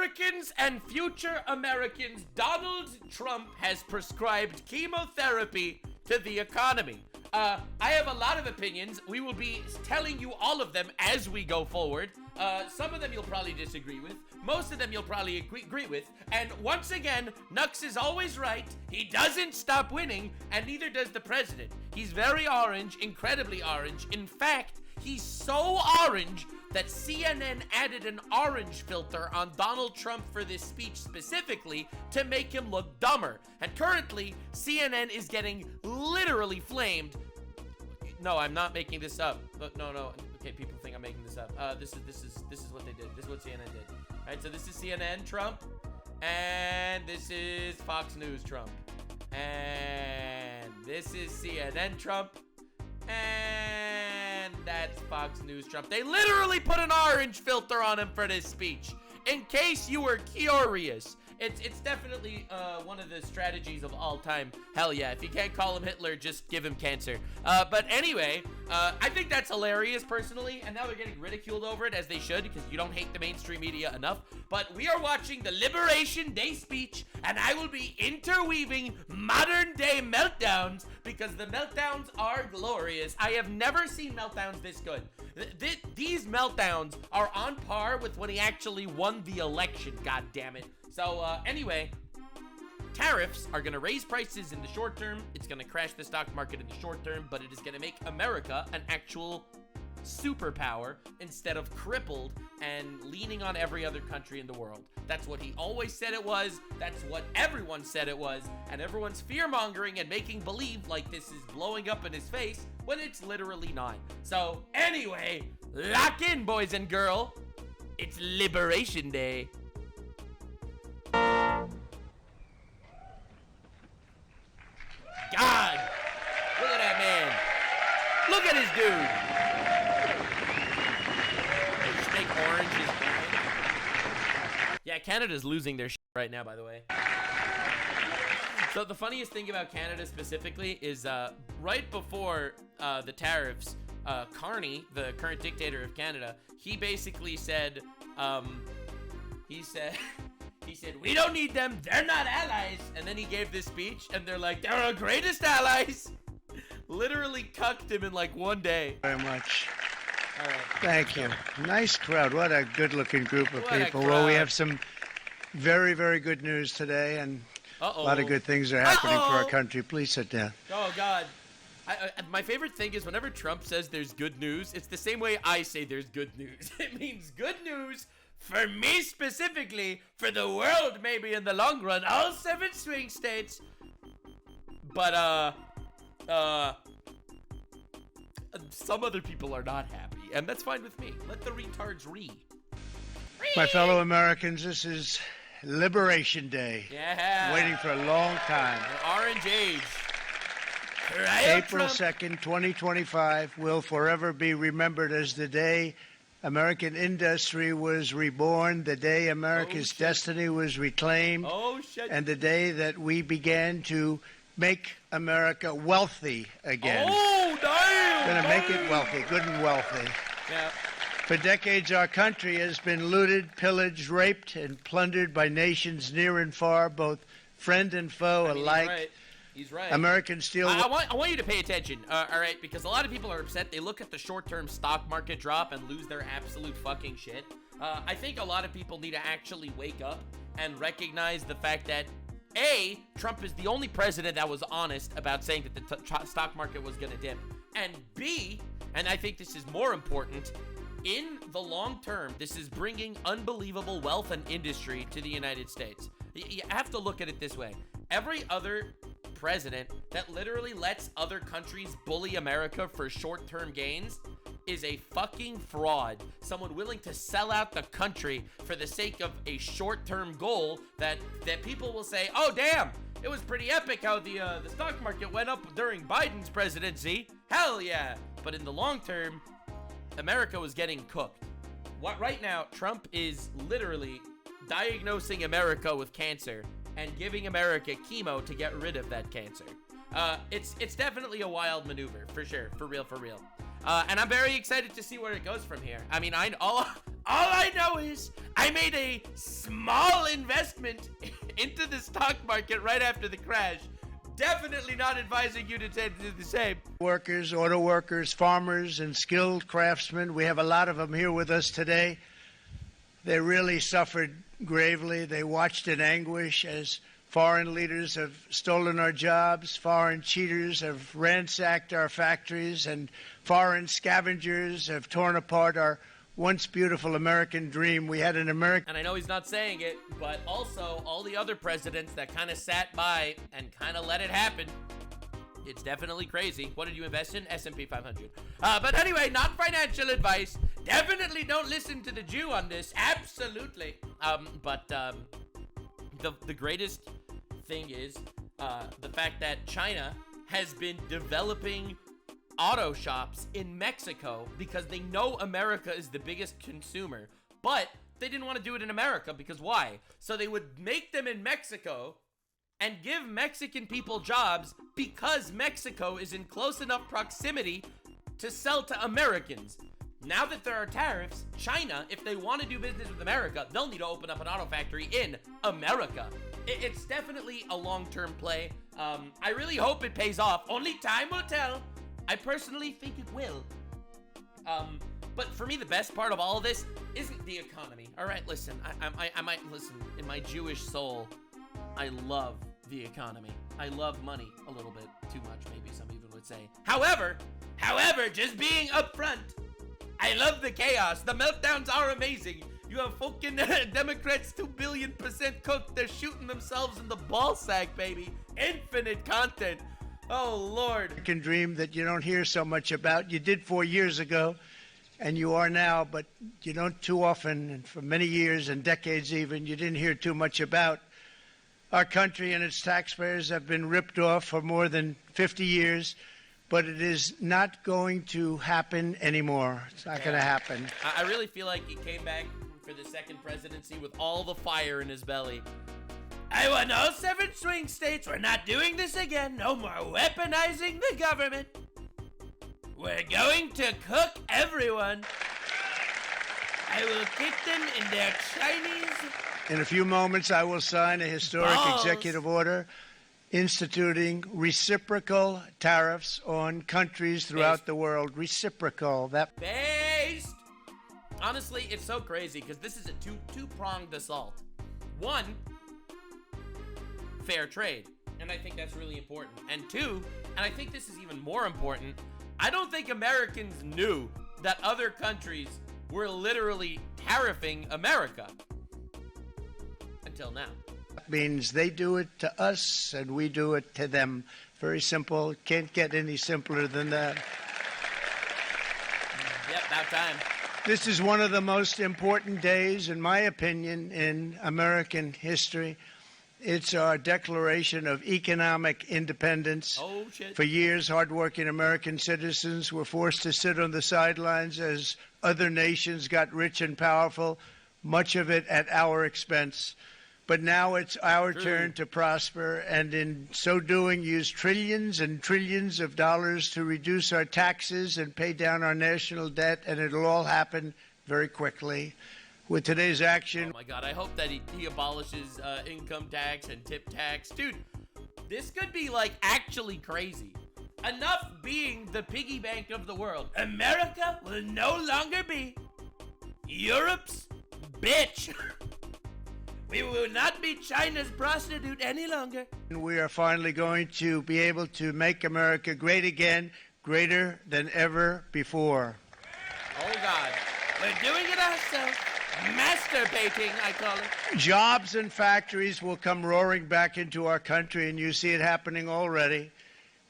Americans and future Americans, Donald Trump has prescribed chemotherapy to the economy. I have a lot of opinions. We will be telling you all of them as we go forward. Some of them you'll probably disagree with. Most of them you'll probably agree with. And once again, Nux is always right. He doesn't stop winning, and neither does the president. He's very orange, incredibly orange. In fact, he's so orange that CNN added an orange filter on Donald Trump for this speech specifically to make him look dumber. And currently, CNN is getting literally flamed. No, I'm not making this up. No. Okay, people think I'm making this up. This is what they did. This is what CNN did. All right, so this is CNN Trump, and this is Fox News Trump, and this is CNN Trump, and that's Fox News Trump. They literally put an orange filter on him for this speech. In case you were curious, it's definitely one of the strategies of all time. Hell yeah, if you can't call him Hitler, just give him cancer. But anyway, I think that's hilarious personally, and now they're getting ridiculed over it, as they should, because you don't hate the mainstream media enough. But we are watching the Liberation Day speech, and I will be interweaving modern day meltdowns, because the meltdowns are glorious. I have never seen meltdowns this good. These meltdowns are on par with when he actually won the election, god damn it. So anyway, tariffs are going to raise prices in the short term. It's going to crash the stock market in the short term, but it is going to make America an actual superpower instead of crippled and leaning on every other country in the world. That's what he always said it was. That's what everyone said it was. And everyone's fear-mongering and making believe like this is blowing up in his face when it's literally not. So anyway, lock in, boys and girls. It's Liberation Day. God, look at that man. Look at his dude. They just make oranges. Yeah, Canada's losing their shit right now, by the way. So the funniest thing about Canada specifically is right before the tariffs, Carney, the current dictator of Canada, he basically said, he said, we don't need them, they're not allies. And then he gave this speech, and they're like, they're our greatest allies. Literally cucked him in like one day. Very much. All right. Thank you. Nice crowd. What a good-looking group of people. Well, we have some very, very good news today, and a lot of good things are happening for our country. Please sit down. Oh, God. My favorite thing is whenever Trump says there's good news, it's the same way I say there's good news. It means good news for me specifically, for the world maybe in the long run, all 7 swing states. But, some other people are not happy, and that's fine with me. Let the retards read. My fellow Americans, this is Liberation Day. Yeah. Waiting for a long time. The orange age. April 2nd, 2025 will forever be remembered as the day American industry was reborn, the day America's destiny was reclaimed, and the day that we began to make America wealthy again. Oh, damn! Gonna make it wealthy, good and wealthy. Yeah. For decades, our country has been looted, pillaged, raped, and plundered by nations near and far, both friend and foe alike. He's right. Americans steal. I want you to pay attention, all right? Because a lot of people are upset. They look at the short-term stock market drop and lose their absolute fucking shit. I think a lot of people need to actually wake up and recognize the fact that, A, Trump is the only president that was honest about saying that the stock market was going to dip. And B, and I think this is more important, in the long term, this is bringing unbelievable wealth and industry to the United States. You have to look at it this way. Every other president that literally lets other countries bully America for short-term gains is a fucking fraud. Someone willing to sell out the country for the sake of a short-term goal that people will say, oh, damn, it was pretty epic how the stock market went up during Biden's presidency. Hell yeah. But in the long term, America was getting cooked. Right now, Trump is literally diagnosing America with cancer and giving America chemo to get rid of that cancer. It's definitely a wild maneuver, for sure, for real. And I'm very excited to see where it goes from here. I mean, all All I know is I made a small investment into the stock market right after the crash. Definitely not advising you to do the same. Workers, auto workers, farmers, and skilled craftsmen. We have a lot of them here with us today. They really suffered gravely. They watched in anguish as foreign leaders have stolen our jobs, foreign cheaters have ransacked our factories, and foreign scavengers have torn apart our once beautiful American dream. We had an American... And I know he's not saying it, but also all the other presidents that kind of sat by and kind of let it happen. It's definitely crazy. What did you invest in? S&P 500. But anyway, not financial advice. Definitely don't listen to the Jew on this. Absolutely. The greatest thing is the fact that China has been developing auto shops in Mexico because they know America is the biggest consumer, but they didn't want to do it in America because why? So they would make them in Mexico and give Mexican people jobs because Mexico is in close enough proximity to sell to Americans. Now that there are tariffs, China, if they want to do business with America, they'll need to open up an auto factory in America. It's definitely a long-term play. I really hope it pays off. Only time will tell. I personally think it will. But for me, the best part of all of this isn't the economy. All right, listen, I might listen. In my Jewish soul, I love the economy. I love money a little bit too much, maybe some even would say. However, just being upfront, I love the chaos. The meltdowns are amazing. You have fucking Democrats 2 billion% cooked. They're shooting themselves in the ball sack, baby. Infinite content. Oh, Lord. American dream that you don't hear so much about. You did 4 years ago, and you are now, but you don't too often, and for many years and decades even, you didn't hear too much about. Our country and its taxpayers have been ripped off for more than 50 years, but it is not going to happen anymore. It's not going to happen. I really feel like he came back for the second presidency with all the fire in his belly. I want all 7 swing states. We're not doing this again. No more weaponizing the government. We're going to cook everyone. I will kick them in their Chinese... In a few moments, I will sign a historic executive order instituting reciprocal tariffs on countries throughout the world. Reciprocal. Based. Honestly, it's so crazy because this is a two-pronged assault. One, fair trade. And I think that's really important. And two, and I think this is even more important, I don't think Americans knew that other countries were literally tariffing America. Until now. That means they do it to us and we do it to them. Very simple. Can't get any simpler than that. Yep, about time. This is one of the most important days, in my opinion, in American history. It's our declaration of economic independence. Oh, shit. For years, hardworking American citizens were forced to sit on the sidelines as other nations got rich and powerful, much of it at our expense. But now it's our turn to prosper, and in so doing, use trillions and trillions of dollars to reduce our taxes and pay down our national debt, and it'll all happen very quickly. With today's action... Oh, my God. I hope that he abolishes income tax and tip tax. Dude, this could be, like, actually crazy. Enough being the piggy bank of the world. America will no longer be Europe's bitch. We will not be China's prostitute any longer. We are finally going to be able to make America great again, greater than ever before. Oh, God. We're doing it ourselves. Masturbating, I call it. Jobs and factories will come roaring back into our country, and you see it happening already.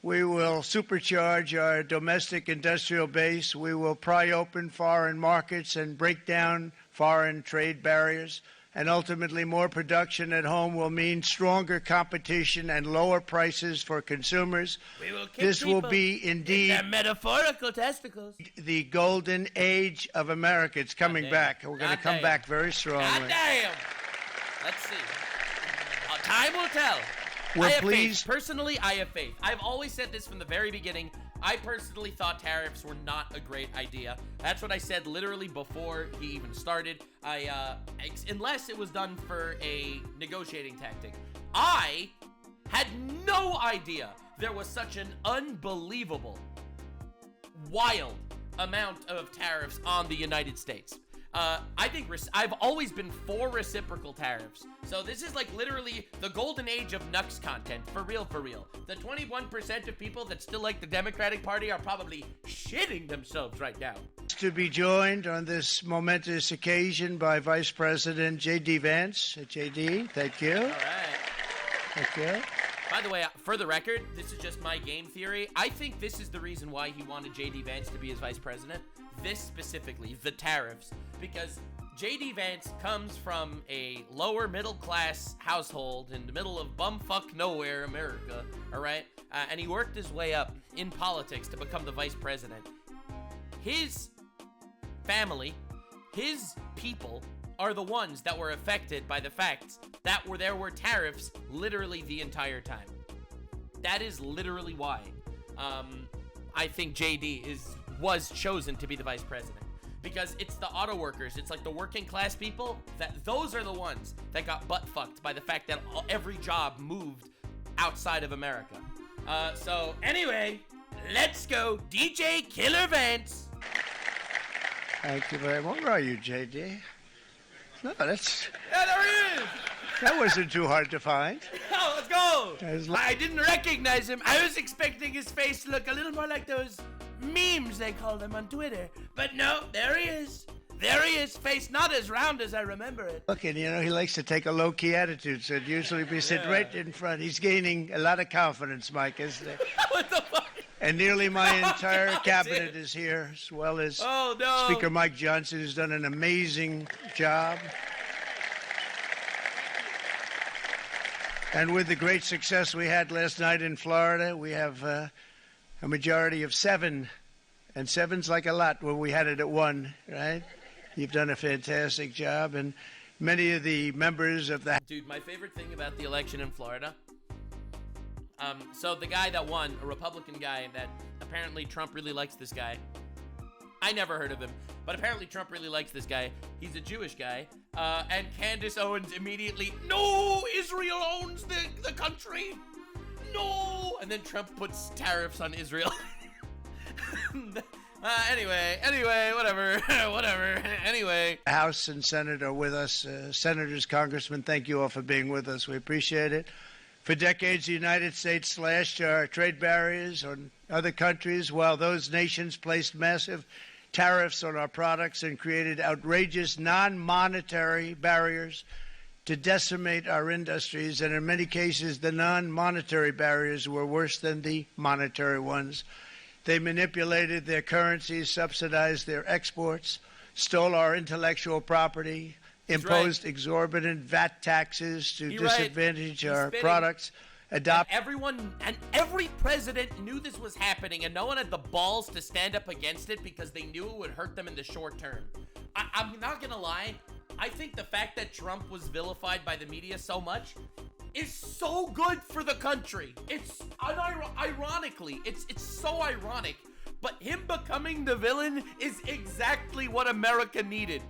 We will supercharge our domestic industrial base. We will pry open foreign markets and break down foreign trade barriers. And ultimately, more production at home will mean stronger competition and lower prices for consumers. We will kick this will be indeed their metaphorical testicles. The golden age of America. It's coming back. We're going to come back very strongly. God damn. Let's see. Time will tell. We're I have pleased. faith. Personally, I have faith. I've always said this from the very beginning. I personally thought tariffs were not a great idea. That's what I said literally before he even started. Unless it was done for a negotiating tactic. I had no idea there was such an unbelievable, wild amount of tariffs on the United States. I've always been for reciprocal tariffs. So this is like literally the golden age of Nux content, for real, for real. The 21% of people that still like the Democratic Party are probably shitting themselves right now. To be joined on this momentous occasion by Vice President J.D. Vance. J.D., thank you. All right. Thank you. By the way, for the record, this is just my game theory. I think this is the reason why he wanted J.D. Vance to be his vice president. This specifically, the tariffs. Because J.D. Vance comes from a lower middle class household in the middle of bumfuck nowhere, America, all right? And he worked his way up in politics to become the vice president. His family, his people, are the ones that were affected by the fact that there were tariffs literally the entire time. That is literally why I think JD was chosen to be the vice president. Because it's the auto workers, it's like the working class people, those are the ones that got butt fucked by the fact that every job moved outside of America. So anyway, let's go DJ Killer Vance. Thank you very much. Where are you, JD? No, that's... Yeah, there he is! That wasn't too hard to find. Oh, let's go! I didn't recognize him. I was expecting his face to look a little more like those memes they call them on Twitter. But no, there he is. There he is. Face not as round as I remember it. Look, and you know, he likes to take a low-key attitude, so it'd usually be sit right in front. He's gaining a lot of confidence, Mike, isn't he? What the fuck? And nearly my entire cabinet is here, as well as Speaker Mike Johnson, who's done an amazing job. And with the great success we had last night in Florida, we have a majority of 7. And 7's like a lot when we had it at 1, right? You've done a fantastic job. And many of the members of the... Dude, my favorite thing about the election in Florida... so the guy that won, a Republican guy that apparently Trump really likes this guy. I never heard of him, but apparently Trump really likes this guy. He's a Jewish guy. And Candace Owens immediately, no, Israel owns the country. No. And then Trump puts tariffs on Israel. Anyway, whatever, whatever. Anyway. House and Senate are with us. Senators, Congressmen, thank you all for being with us. We appreciate it. For decades, the United States slashed our trade barriers on other countries, while those nations placed massive tariffs on our products and created outrageous non-monetary barriers to decimate our industries. And in many cases, the non-monetary barriers were worse than the monetary ones. They manipulated their currencies, subsidized their exports, stole our intellectual property, imposed exorbitant VAT taxes to disadvantage our products. Every president knew this was happening, and no one had the balls to stand up against it because they knew it would hurt them in the short term. I'm not gonna lie. I think the fact that Trump was vilified by the media so much is so good for the country. It's ironically, it's so ironic. But him becoming the villain is exactly what America needed.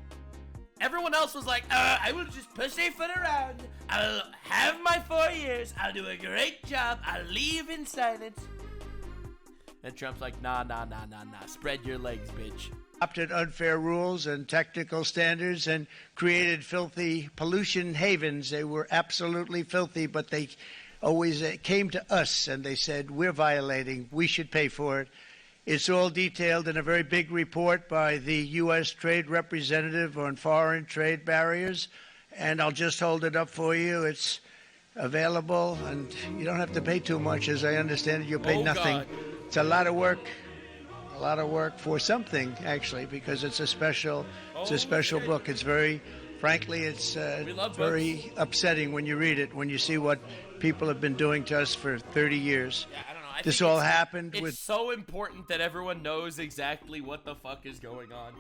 Everyone else was like, I will just pussyfoot around. I'll have my 4 years. I'll do a great job. I'll leave in silence. And Trump's like, nah. Spread your legs, bitch. Adopted unfair rules and technical standards and created filthy pollution havens. They were absolutely filthy, but they always came to us and they said, we're violating. We should pay for it. It's all detailed in a very big report by the U.S. Trade Representative on foreign trade barriers, and I'll just hold it up for you. It's available, and you don't have to pay too much. As I understand it, you'll pay nothing. God. It's a lot of work for something, actually, because it's a special book. It's very, frankly, it's very upsetting when you read it, when you see what people have been doing to us for 30 years. Yeah, I don't know. This all happened with... It's so important that everyone knows exactly what the fuck is going on.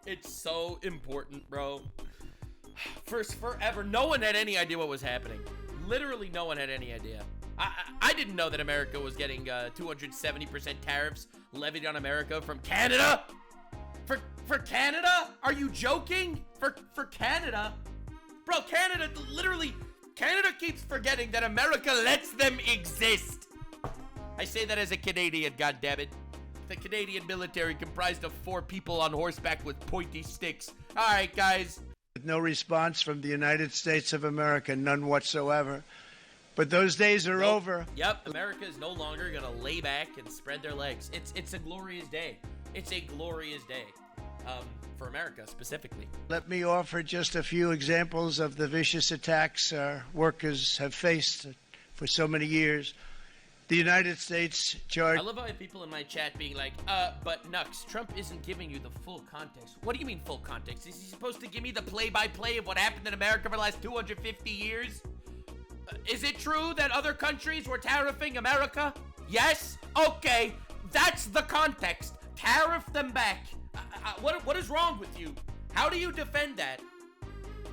It's so important, bro. Forever, no one had any idea what was happening. Literally no one had any idea. I didn't know that America was getting 270% tariffs levied on America from Canada. For Canada? Are you joking? For Canada? Bro, Canada keeps forgetting that America lets them exist. I say that as a Canadian, goddammit. The Canadian military comprised of 4 people on horseback with pointy sticks. All right, guys. No response from the United States of America, none whatsoever. But those days are over. Yep, America is no longer gonna lay back and spread their legs. It's a glorious day. It's a glorious day, for America specifically. Let me offer just a few examples of the vicious attacks our workers have faced for so many years. The United States charged... I love how people in my chat being like, but Nux, Trump isn't giving you the full context. What do you mean full context? Is he supposed to give me the play-by-play of what happened in America for the last 250 years? Is it true that other countries were tariffing America? Yes? Okay, that's the context. Tariff them back. What is wrong with you? How do you defend that?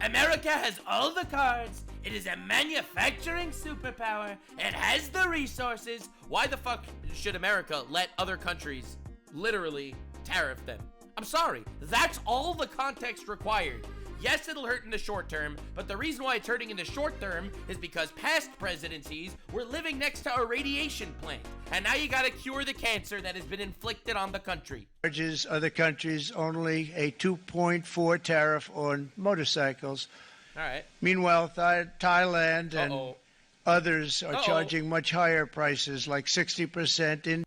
America has all the cards. It is a manufacturing superpower. It has the resources. Why the fuck should America let other countries literally tariff them? I'm sorry. That's all the context required. Yes, it'll hurt in the short term, but the reason why it's hurting in the short term is because past presidencies were living next to a radiation plant. And now you gotta cure the cancer that has been inflicted on the country. Charges other countries only a 2.4 tariff on motorcycles. All right. Meanwhile, Thailand and others are charging much higher prices, like 60% in.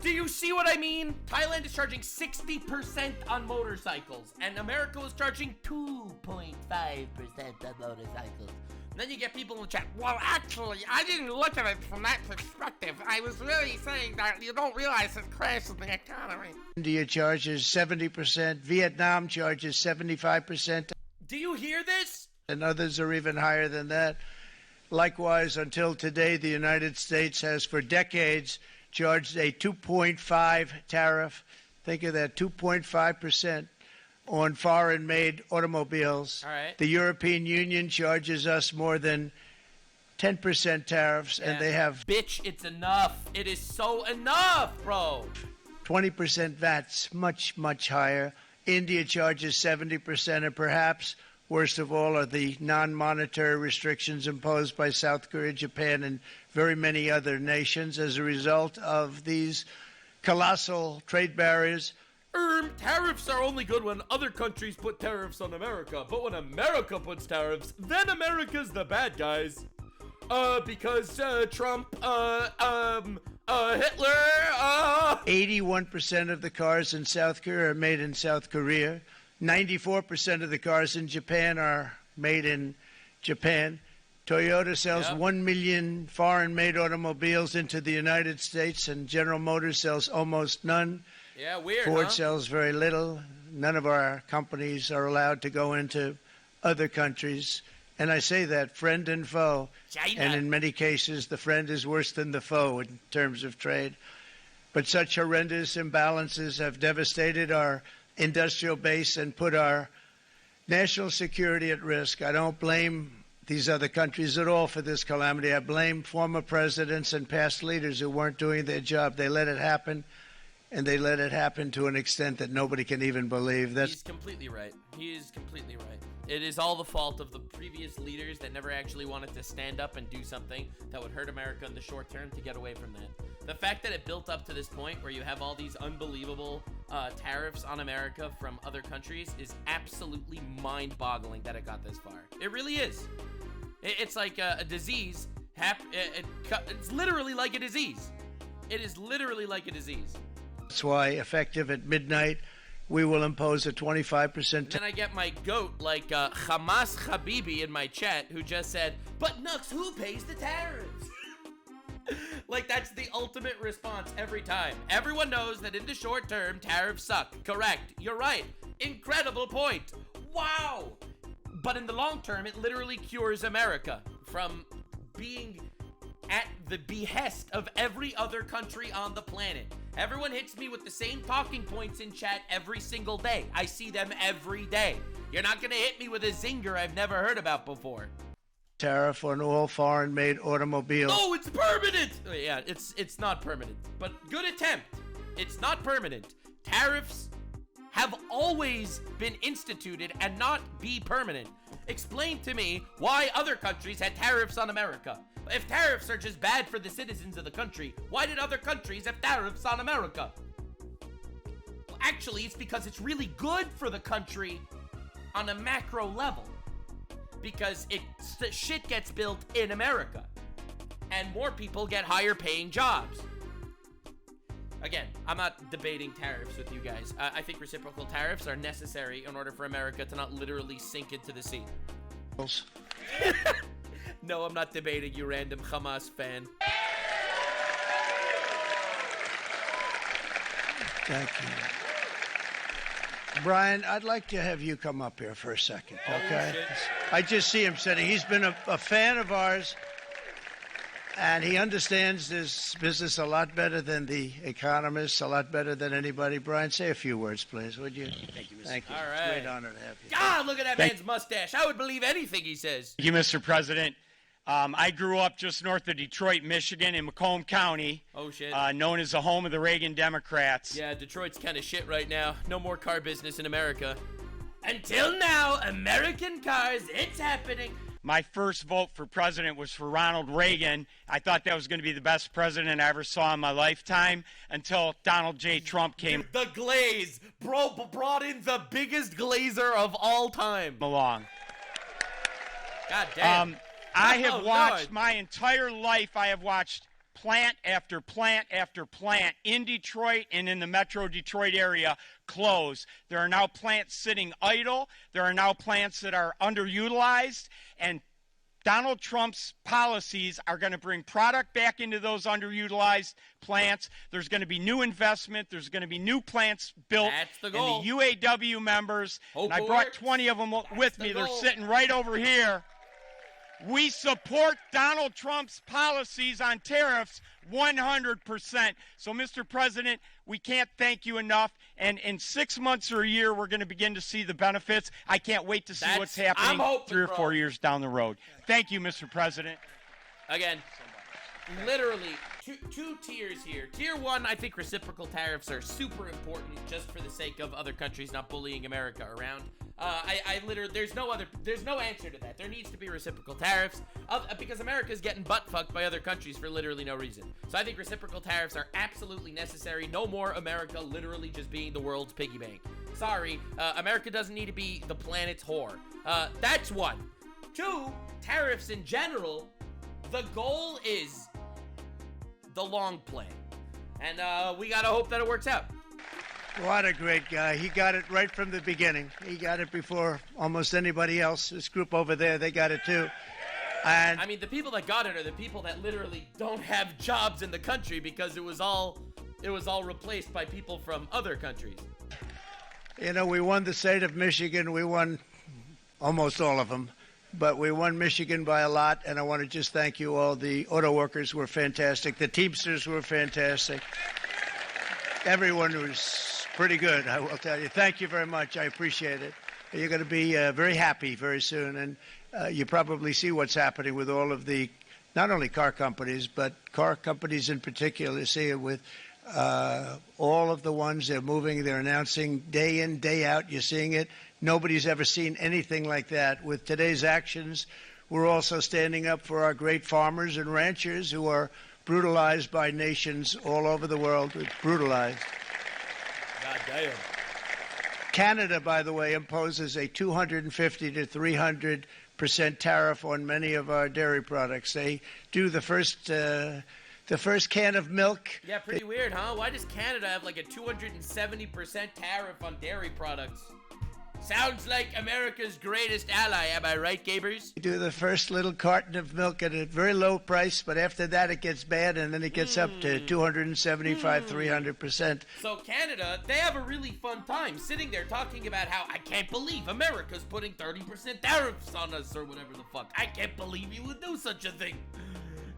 Do you see what I mean? Thailand is charging 60% on motorcycles, and America was charging 2.5% on motorcycles. And then you get people in the chat, well, actually, I didn't look at it from that perspective. I was really saying that you don't realize it crashes the economy. India charges 70%, Vietnam charges 75%. Do you hear this? And others are even higher than that. Likewise, until today, the United States has for decades charged a 2.5 tariff. Think of that, 2.5% on foreign-made automobiles. All right. The European Union charges us more than 10% tariffs, and they have... Bitch, it's enough. It is so enough, bro. 20% VATs, much, much higher. India charges 70%, and perhaps worst of all are the non-monetary restrictions imposed by South Korea, Japan, and very many other nations as a result of these colossal trade barriers. Tariffs are only good when other countries put tariffs on America, but when America puts tariffs, then America's the bad guys. Because Trump, Hitler, 81% of the cars in South Korea are made in South Korea. 94% of the cars in Japan are made in Japan. Toyota sells 1 million foreign-made automobiles into the United States, and General Motors sells almost none. Yeah, weird, Ford sells very little. None of our companies are allowed to go into other countries. And I say that, friend and foe. China. And in many cases, the friend is worse than the foe in terms of trade. But such horrendous imbalances have devastated our industrial base and put our national security at risk. I don't blame these other countries at all for this calamity. I blame former presidents and past leaders who weren't doing their job. They let it happen, and they let it happen to an extent that nobody can even believe. He's completely right. He is completely right. It is all the fault of the previous leaders that never actually wanted to stand up and do something that would hurt America in the short term to get away from that. The fact that it built up to this point where you have all these unbelievable tariffs on America from other countries is absolutely mind-boggling that it got this far. It really is. It's like a disease. It's literally like a disease. It is literally like a disease. That's why, effective at midnight, we will impose a 25%. Then I get my goat like Hamas Habibi in my chat who just said, but Nux, who pays the tariffs? Like, that's the ultimate response every time. Everyone knows that in the short term, tariffs suck. Correct. You're right. Incredible point. Wow. But in the long term, it literally cures America from being at the behest of every other country on the planet. Everyone hits me with the same talking points in chat every single day. I see them every day. You're not gonna hit me with a zinger I've never heard about before. tariff on all foreign-made automobiles. Oh, it's permanent! Yeah, it's not permanent, but good attempt. It's not permanent. Tariffs have always been instituted and not be permanent. Explain to me why other countries had tariffs on America. If tariffs are just bad for the citizens of the country, why did other countries have tariffs on America? Well, actually, it's because it's really good for the country on a macro level. Because shit gets built in America. And more people get higher paying jobs. Again, I'm not debating tariffs with you guys. I think reciprocal tariffs are necessary in order for America to not literally sink into the sea. No, I'm not debating you, random Hamas fan. Thank you. Brian, I'd like to have you come up here for a second, okay? I just see him sitting. He's been a fan of ours. And he understands this business a lot better than the economists, a lot better than anybody. Brian, say a few words, please, would you? Thank you, Mr. Thank you. All right. It's a great honor to have you. God, look at that man's mustache. I would believe anything he says. Thank you, Mr. President. I grew up just north of Detroit, Michigan, in Macomb County. Oh, shit. Known as the home of the Reagan Democrats. Yeah, Detroit's kind of shit right now. No more car business in America. Until now, American cars, it's happening. My first vote for president was for Ronald Reagan. I thought that was going to be the best president I ever saw in my lifetime until Donald J. Trump came The glaze. Bro brought in the biggest glazer of all time. along. God damn. I have Oh, watched Lord. my entire life, I have watched plant after plant after plant in Detroit and in the metro Detroit area close. There are now plants sitting idle. There are now plants that are underutilized. And Donald Trump's policies are going to bring product back into those underutilized plants. There's going to be new investment. There's going to be new plants built. That's the and goal. the UAW members, Hope and I it brought works. 20 of them with the me. They're goal. sitting right over here. We support Donald Trump's policies on tariffs 100%. So, Mr. President, we can't thank you enough. And in 6 months or a year, we're going to begin to see the benefits. I can't wait to see what's I'm happening hoping, 3 or bro. 4 years down the road. Thank you, Mr. President. Again, literally two tiers here. Tier one, I think reciprocal tariffs are super important just for the sake of other countries not bullying America around. I literally, there's no answer to that. There needs to be reciprocal tariffs because America's getting butt fucked by other countries for literally no reason. So I think reciprocal tariffs are absolutely necessary. No more America literally just being the world's piggy bank. Sorry, America doesn't need to be the planet's whore. That's one. Two, tariffs in general, the goal is the long play. And we gotta hope that it works out. What a great guy. He got it right from the beginning. He got it before almost anybody else. This group over there, they got it too. And I mean, the people that got it are the people that literally don't have jobs in the country because it was all replaced by people from other countries. you know, we won the state of Michigan. We won almost all of them. But we won Michigan by a lot, and I want to just thank you all. The auto workers were fantastic. The Teamsters were fantastic. Everyone was pretty good, I will tell you. Thank you very much. I appreciate it. You're going to be very happy very soon, and you probably see what's happening with all of the, not only car companies, but car companies in particular. See it with all of the ones they're moving, they're announcing day in, day out. You're seeing it. Nobody's ever seen anything like that. With today's actions, we're also standing up for our great farmers and ranchers who are brutalized by nations all over the world. Brutalized. God damn. Canada, by the way, imposes a 250 to 300% tariff on many of our dairy products. They do the first can of milk. Yeah, pretty weird, huh? Why does Canada have like a 270% tariff on dairy products? Sounds like America's greatest ally, am I right, Gabers? They do the first little carton of milk at a very low price, but after that it gets bad, and then it gets up to 275, 300%. So Canada, they have a really fun time sitting there talking about how I can't believe America's putting 30% tariffs on us or whatever the fuck. I can't believe you would do such a thing.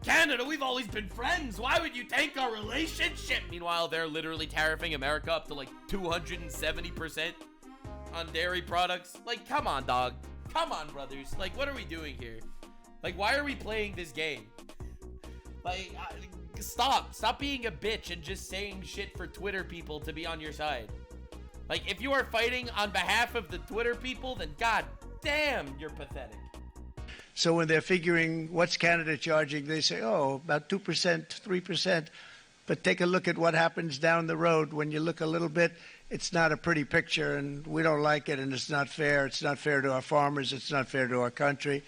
Canada, we've always been friends. Why would you tank our relationship? Meanwhile, they're literally tariffing America up to like 270% on dairy products. Like, come on, dog. Come on, brothers. Like, what are we doing here? Like, why are we playing this game? Like, stop being a bitch and just saying shit for Twitter people to be on your side. Like, if you are fighting on behalf of the Twitter people, then god damn, you're pathetic. So when they're figuring what's Canada charging, they say, oh, about 2%, 3%. But take a look at what happens down the road. When you look a little bit, it's not a pretty picture, and we don't like it, and it's not fair. It's not fair to our farmers. It's not fair to our country.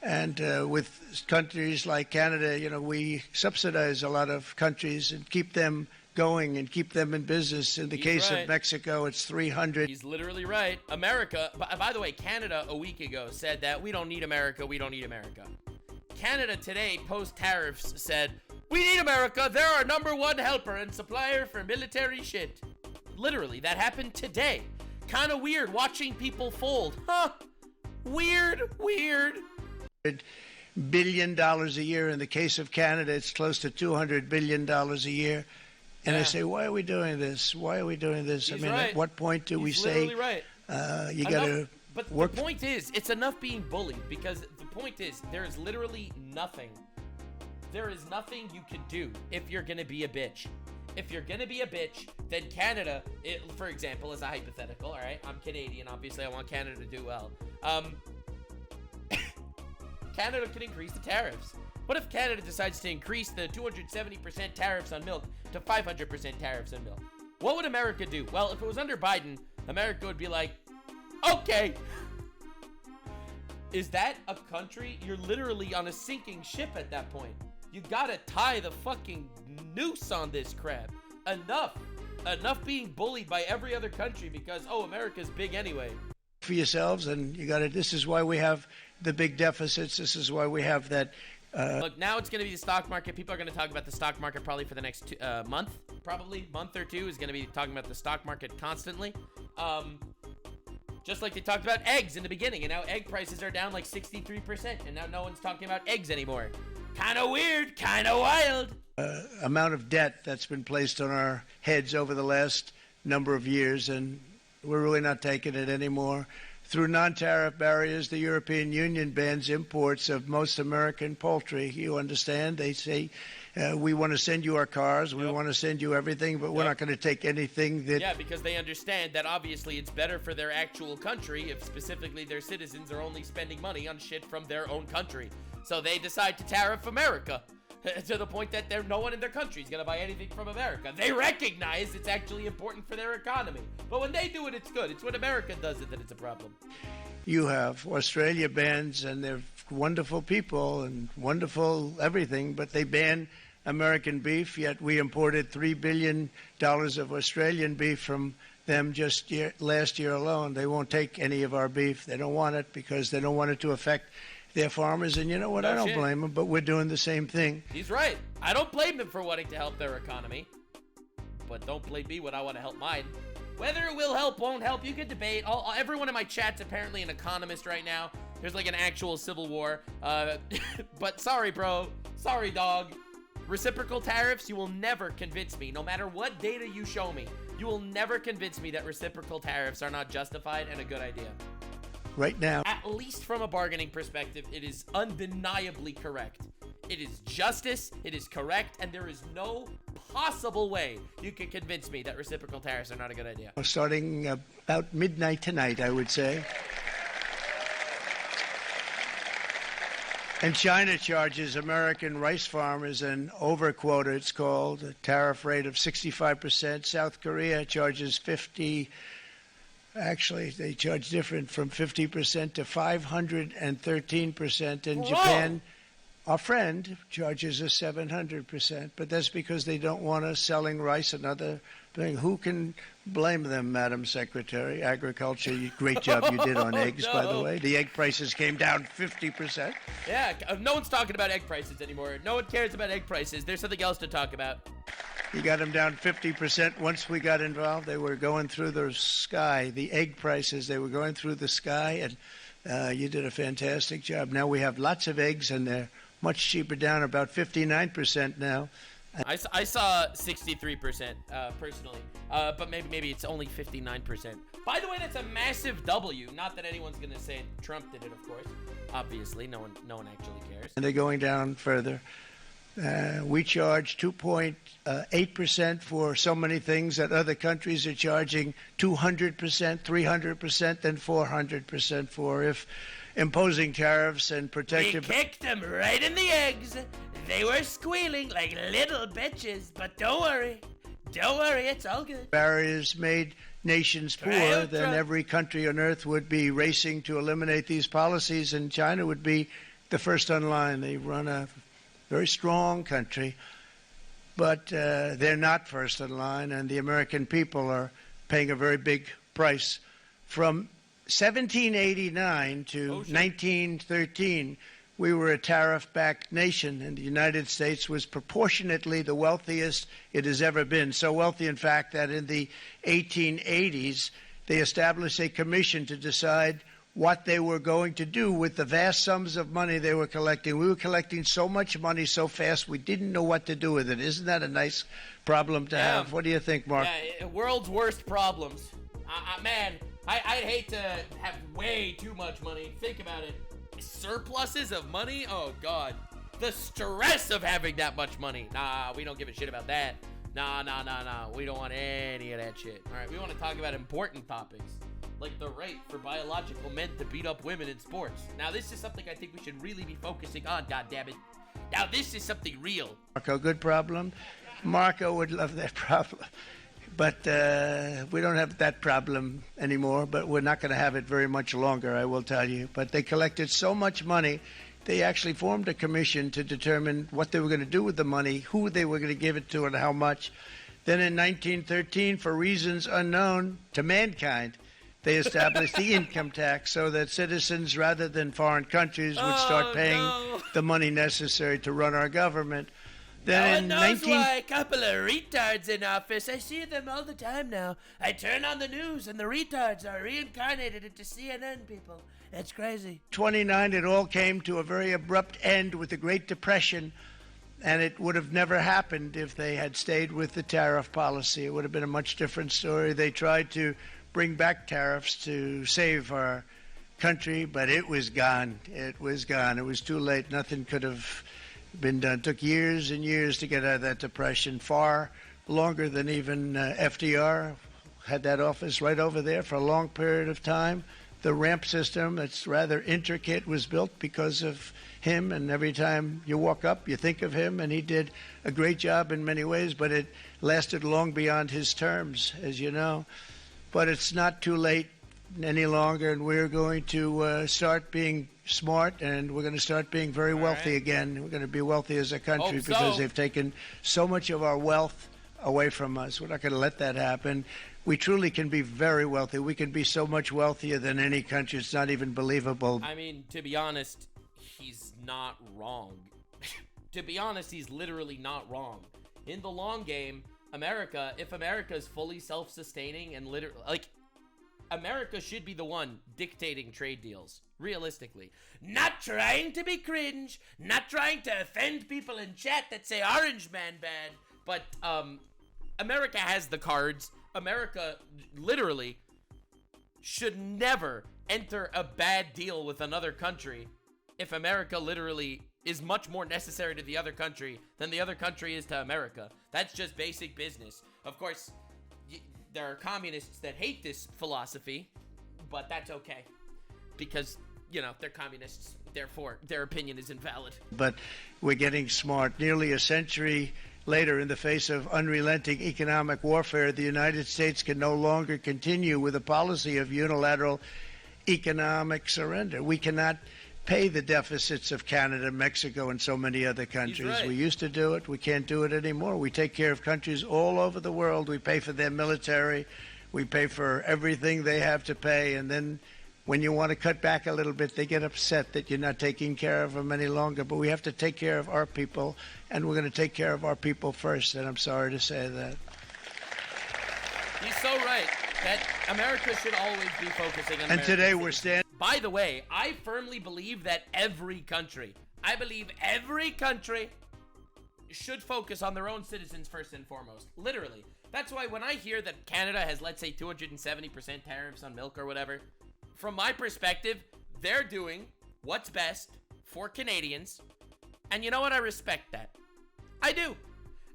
And with countries like Canada, you know, we subsidize a lot of countries and keep them going and keep them in business. In the case of Mexico, it's 300. He's literally right. America, by the way, Canada a week ago said that we don't need America, we don't need America. Canada today, post-tariffs, said, we need America, they're our #1 helper and supplier for military shit. Literally, that happened today. Kind of weird watching people fold. Huh? Weird. $100 billion a year. In the case of Canada, it's close to $200 billion a year. And I say, why are we doing this? Why are we doing this? He's I mean, right. At what point do we say, right. You got to work? But the point is, it's enough being bullied, because the point is, there is literally nothing. There is nothing you can do if you're going to be a bitch. If you're going to be a bitch, then Canada, for example, is a hypothetical, all right? I'm Canadian, obviously, I want Canada to do well. Canada can increase the tariffs. What if Canada decides to increase the 270% tariffs on milk to 500% tariffs on milk? What would America do? Well, if it was under Biden, America would be like, okay. Is that a country? You're literally on a sinking ship at that point. You gotta tie the fucking noose on this crap. Enough being bullied by every other country because, oh, America's big anyway. For yourselves, and you got to, this is why we have the big deficits. This is why we have that. Look, now it's going to be the stock market. People are going to talk about the stock market probably for the next month or two is going to be talking about the stock market constantly. Just like they talked about eggs in the beginning, and now egg prices are down like 63%, and now no one's talking about eggs anymore. Kind of weird, kind of wild. Amount of debt that's been placed on our heads over the last number of years, and we're really not taking it anymore. Through non-tariff barriers, the European Union bans imports of most American poultry. You understand? They say, we want to send you our cars, we want to send you everything, but we're not going to take anything that... Yeah, because they understand that obviously it's better for their actual country if specifically their citizens are only spending money on shit from their own country. So they decide to tariff America. To the point that no one in their country is going to buy anything from America. They recognize it's actually important for their economy. But when they do it, it's good. It's when America does it that it's a problem. You have Australia bans, and they're wonderful people and wonderful everything, but they ban American beef, yet we imported $3 billion of Australian beef from them just last year alone. They won't take any of our beef. They don't want it because they don't want it to affect their farmers, and you know what? I don't blame them, but we're doing the same thing. He's right. I don't blame them for wanting to help their economy, but don't blame me when I want to help mine. Whether it will help, won't help, you can debate. Everyone in my chat's apparently an economist right now. There's like an actual civil war. But sorry, bro. Sorry, dog. Reciprocal tariffs, you will never convince me. No matter what data you show me, you will never convince me that reciprocal tariffs are not justified and a good idea. Right now, at least from a bargaining perspective, it is undeniably correct. It is justice, it is correct, and there is no possible way you can convince me that reciprocal tariffs are not a good idea. Starting about midnight tonight, I would say. And China charges American rice farmers an overquota, it's called, a tariff rate of 65%. South Korea charges 50%. Actually, they charge different, from 50% to 513%. And Japan, our friend, charges us 700%. But that's because they don't want us selling rice and other things. Who can blame them, Madam Secretary? Agriculture, great job you did on eggs, by the way. The egg prices came down 50%. Yeah, no one's talking about egg prices anymore. No one cares about egg prices. There's something else to talk about. You got them down 50%. Once we got involved, they were going through the sky. The egg prices, they were going through the sky, and you did a fantastic job. Now we have lots of eggs, and they're much cheaper, down about 59% now. I saw 63% personally, but maybe it's only 59%. By the way, that's a massive W. Not that anyone's gonna say Trump did it, of course. Obviously, no one actually cares. And they're going down further. We charge 2.8% for so many things that other countries are charging 200%, 300%, and 400% for. If imposing tariffs and protective... We kicked them right in the eggs. They were squealing like little bitches, but don't worry, it's all good. Barriers made nations poor, then every country on earth would be racing to eliminate these policies, and China would be the first on line. They run a very strong country, but they're not first in line, and the American people are paying a very big price. From 1789 to 1913, we were a tariff-backed nation, and the United States was proportionately the wealthiest it has ever been. So wealthy, in fact, that in the 1880s, they established a commission to decide what they were going to do with the vast sums of money they were collecting. We were collecting so much money so fast, we didn't know what to do with it. Isn't that a nice problem to have? What do you think, Mark? Yeah, world's worst problems. Man, I'd hate to have way too much money. Think about it. Surpluses of money? Oh, God. The stress of having that much money. Nah, we don't give a shit about that. Nah. We don't want any of that shit. All right, we want to talk about important topics, like the right for biological men to beat up women in sports. Now, this is something I think we should really be focusing on, goddammit. Now, this is something real. Marco, good problem. Marco would love that problem. But we don't have that problem anymore, but we're not going to have it very much longer, I will tell you. But they collected so much money, they actually formed a commission to determine what they were going to do with the money, who they were going to give it to, and how much. Then in 1913, for reasons unknown to mankind, they established the income tax so that citizens, rather than foreign countries, would start paying the money necessary to run our government. Then no one knows why a couple of retards in office. I see them all the time now. I turn on the news and the retards are reincarnated into CNN people. It's crazy. 29, it all came to a very abrupt end with the Great Depression, and it would have never happened if they had stayed with the tariff policy. It would have been a much different story. They tried to bring back tariffs to save our country, but it was gone. It was gone. It was too late. Nothing could have been done. It took years and years to get out of that depression, far longer than even FDR had that office right over there for a long period of time. The ramp system, that's rather intricate, was built because of him, and every time you walk up, you think of him, and he did a great job in many ways, but it lasted long beyond his terms, as you know. But it's not too late any longer, and we're going to start being smart, and we're going to start being very wealthy again. We're going to be wealthy as a country because they've taken so much of our wealth away from us. We're not going to let that happen. We truly can be very wealthy. We can be so much wealthier than any country. It's not even believable. I mean, to be honest, he's not wrong. To be honest, he's literally not wrong. In the long game, if America is fully self-sustaining and literally, like, America should be the one dictating trade deals, realistically. Not trying to be cringe, not trying to offend people in chat that say Orange Man bad, but America has the cards. America literally should never enter a bad deal with another country if America literally is much more necessary to the other country than the other country is to America. That's just basic business. Of course, there are communists that hate this philosophy, but that's okay because, you know, they're communists. Therefore, their opinion is invalid. But we're getting smart. Nearly a century later, in the face of unrelenting economic warfare, the United States can no longer continue with a policy of unilateral economic surrender. We cannot pay the deficits of Canada, Mexico, and so many other countries. Right. We used to do it. We can't do it anymore. We take care of countries all over the world. We pay for their military. We pay for everything they have to pay. And then when you want to cut back a little bit, they get upset that you're not taking care of them any longer. But we have to take care of our people, and we're going to take care of our people first. And I'm sorry to say that. He's so right that America should always be focusing on And today we're standing. By the way, I firmly believe that every country should focus on their own citizens first and foremost. Literally. That's why when I hear that Canada has, let's say, 270% tariffs on milk or whatever, from my perspective, they're doing what's best for Canadians. And you know what? I respect that. I do.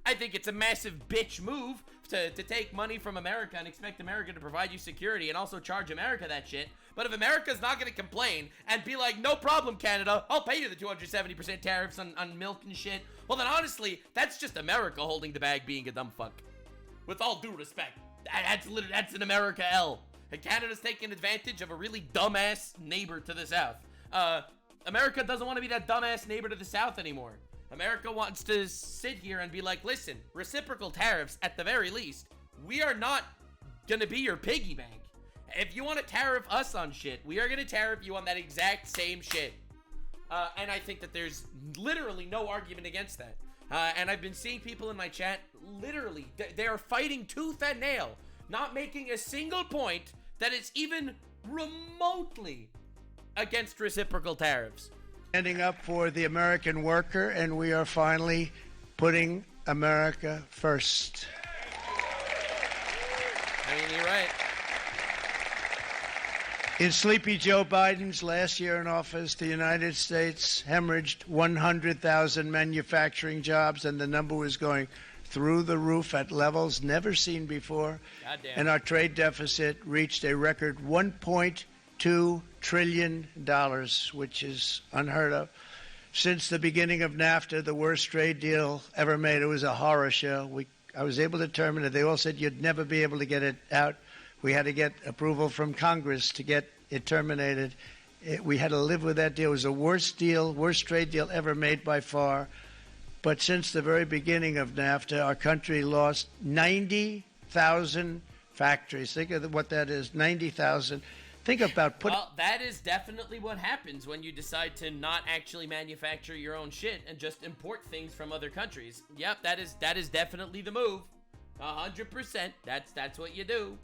I think it's a massive bitch move to take money from America and expect America to provide you security and also charge America that shit. But if America's not going to complain and be like, no problem, Canada, I'll pay you the 270% tariffs on milk and shit, well, then honestly, that's just America holding the bag being a dumb fuck. With all due respect. That's an America L. And Canada's taking advantage of a really dumbass neighbor to the south. America doesn't want to be that dumbass neighbor to the south anymore. America wants to sit here and be like, listen, reciprocal tariffs at the very least. We are not going to be your piggy bank. If you want to tariff us on shit, we are going to tariff you on that exact same shit. And I think that there's literally no argument against that. And I've been seeing people in my chat, literally, they are fighting tooth and nail, not making a single point that is even remotely against reciprocal tariffs. Standing up for the American worker, and we are finally putting America first. I mean, you're right. In Sleepy Joe Biden's last year in office, the United States hemorrhaged 100,000 manufacturing jobs, and the number was going through the roof at levels never seen before. Goddamn. And our trade deficit reached a record $1.2 trillion, which is unheard of. Since the beginning of NAFTA, the worst trade deal ever made. It was a horror show. I was able to terminate it. They all said you'd never be able to get it out. We had to get approval from Congress to get it terminated. We had to live with that deal. It was the worst trade deal ever made by far. But since the very beginning of NAFTA, our country lost 90,000 factories. Think of what that is, 90,000. Think about putting... Well, that is definitely what happens when you decide to not actually manufacture your own shit and just import things from other countries. Yep, that is definitely the move. 100%. That's what you do.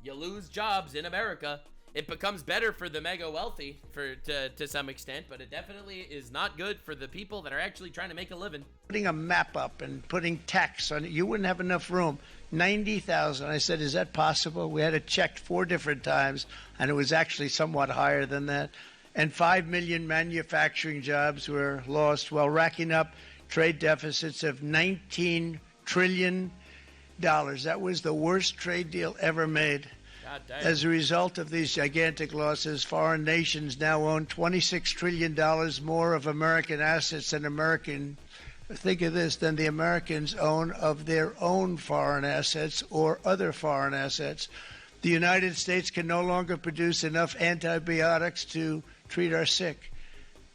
You lose jobs in America. It becomes better for the mega wealthy to some extent, but it definitely is not good for the people that are actually trying to make a living. Putting a map up and putting tax on it, you wouldn't have enough room. 90,000. I said, is that possible? We had it checked 4 different times, and it was actually somewhat higher than that. And 5 million manufacturing jobs were lost while racking up trade deficits of $19 trillion. That was the worst trade deal ever made. As a result of these gigantic losses, foreign nations now own $26 trillion more of American assets than think of this, than the Americans own of their own foreign assets or other foreign assets. The United States can no longer produce enough antibiotics to treat our sick.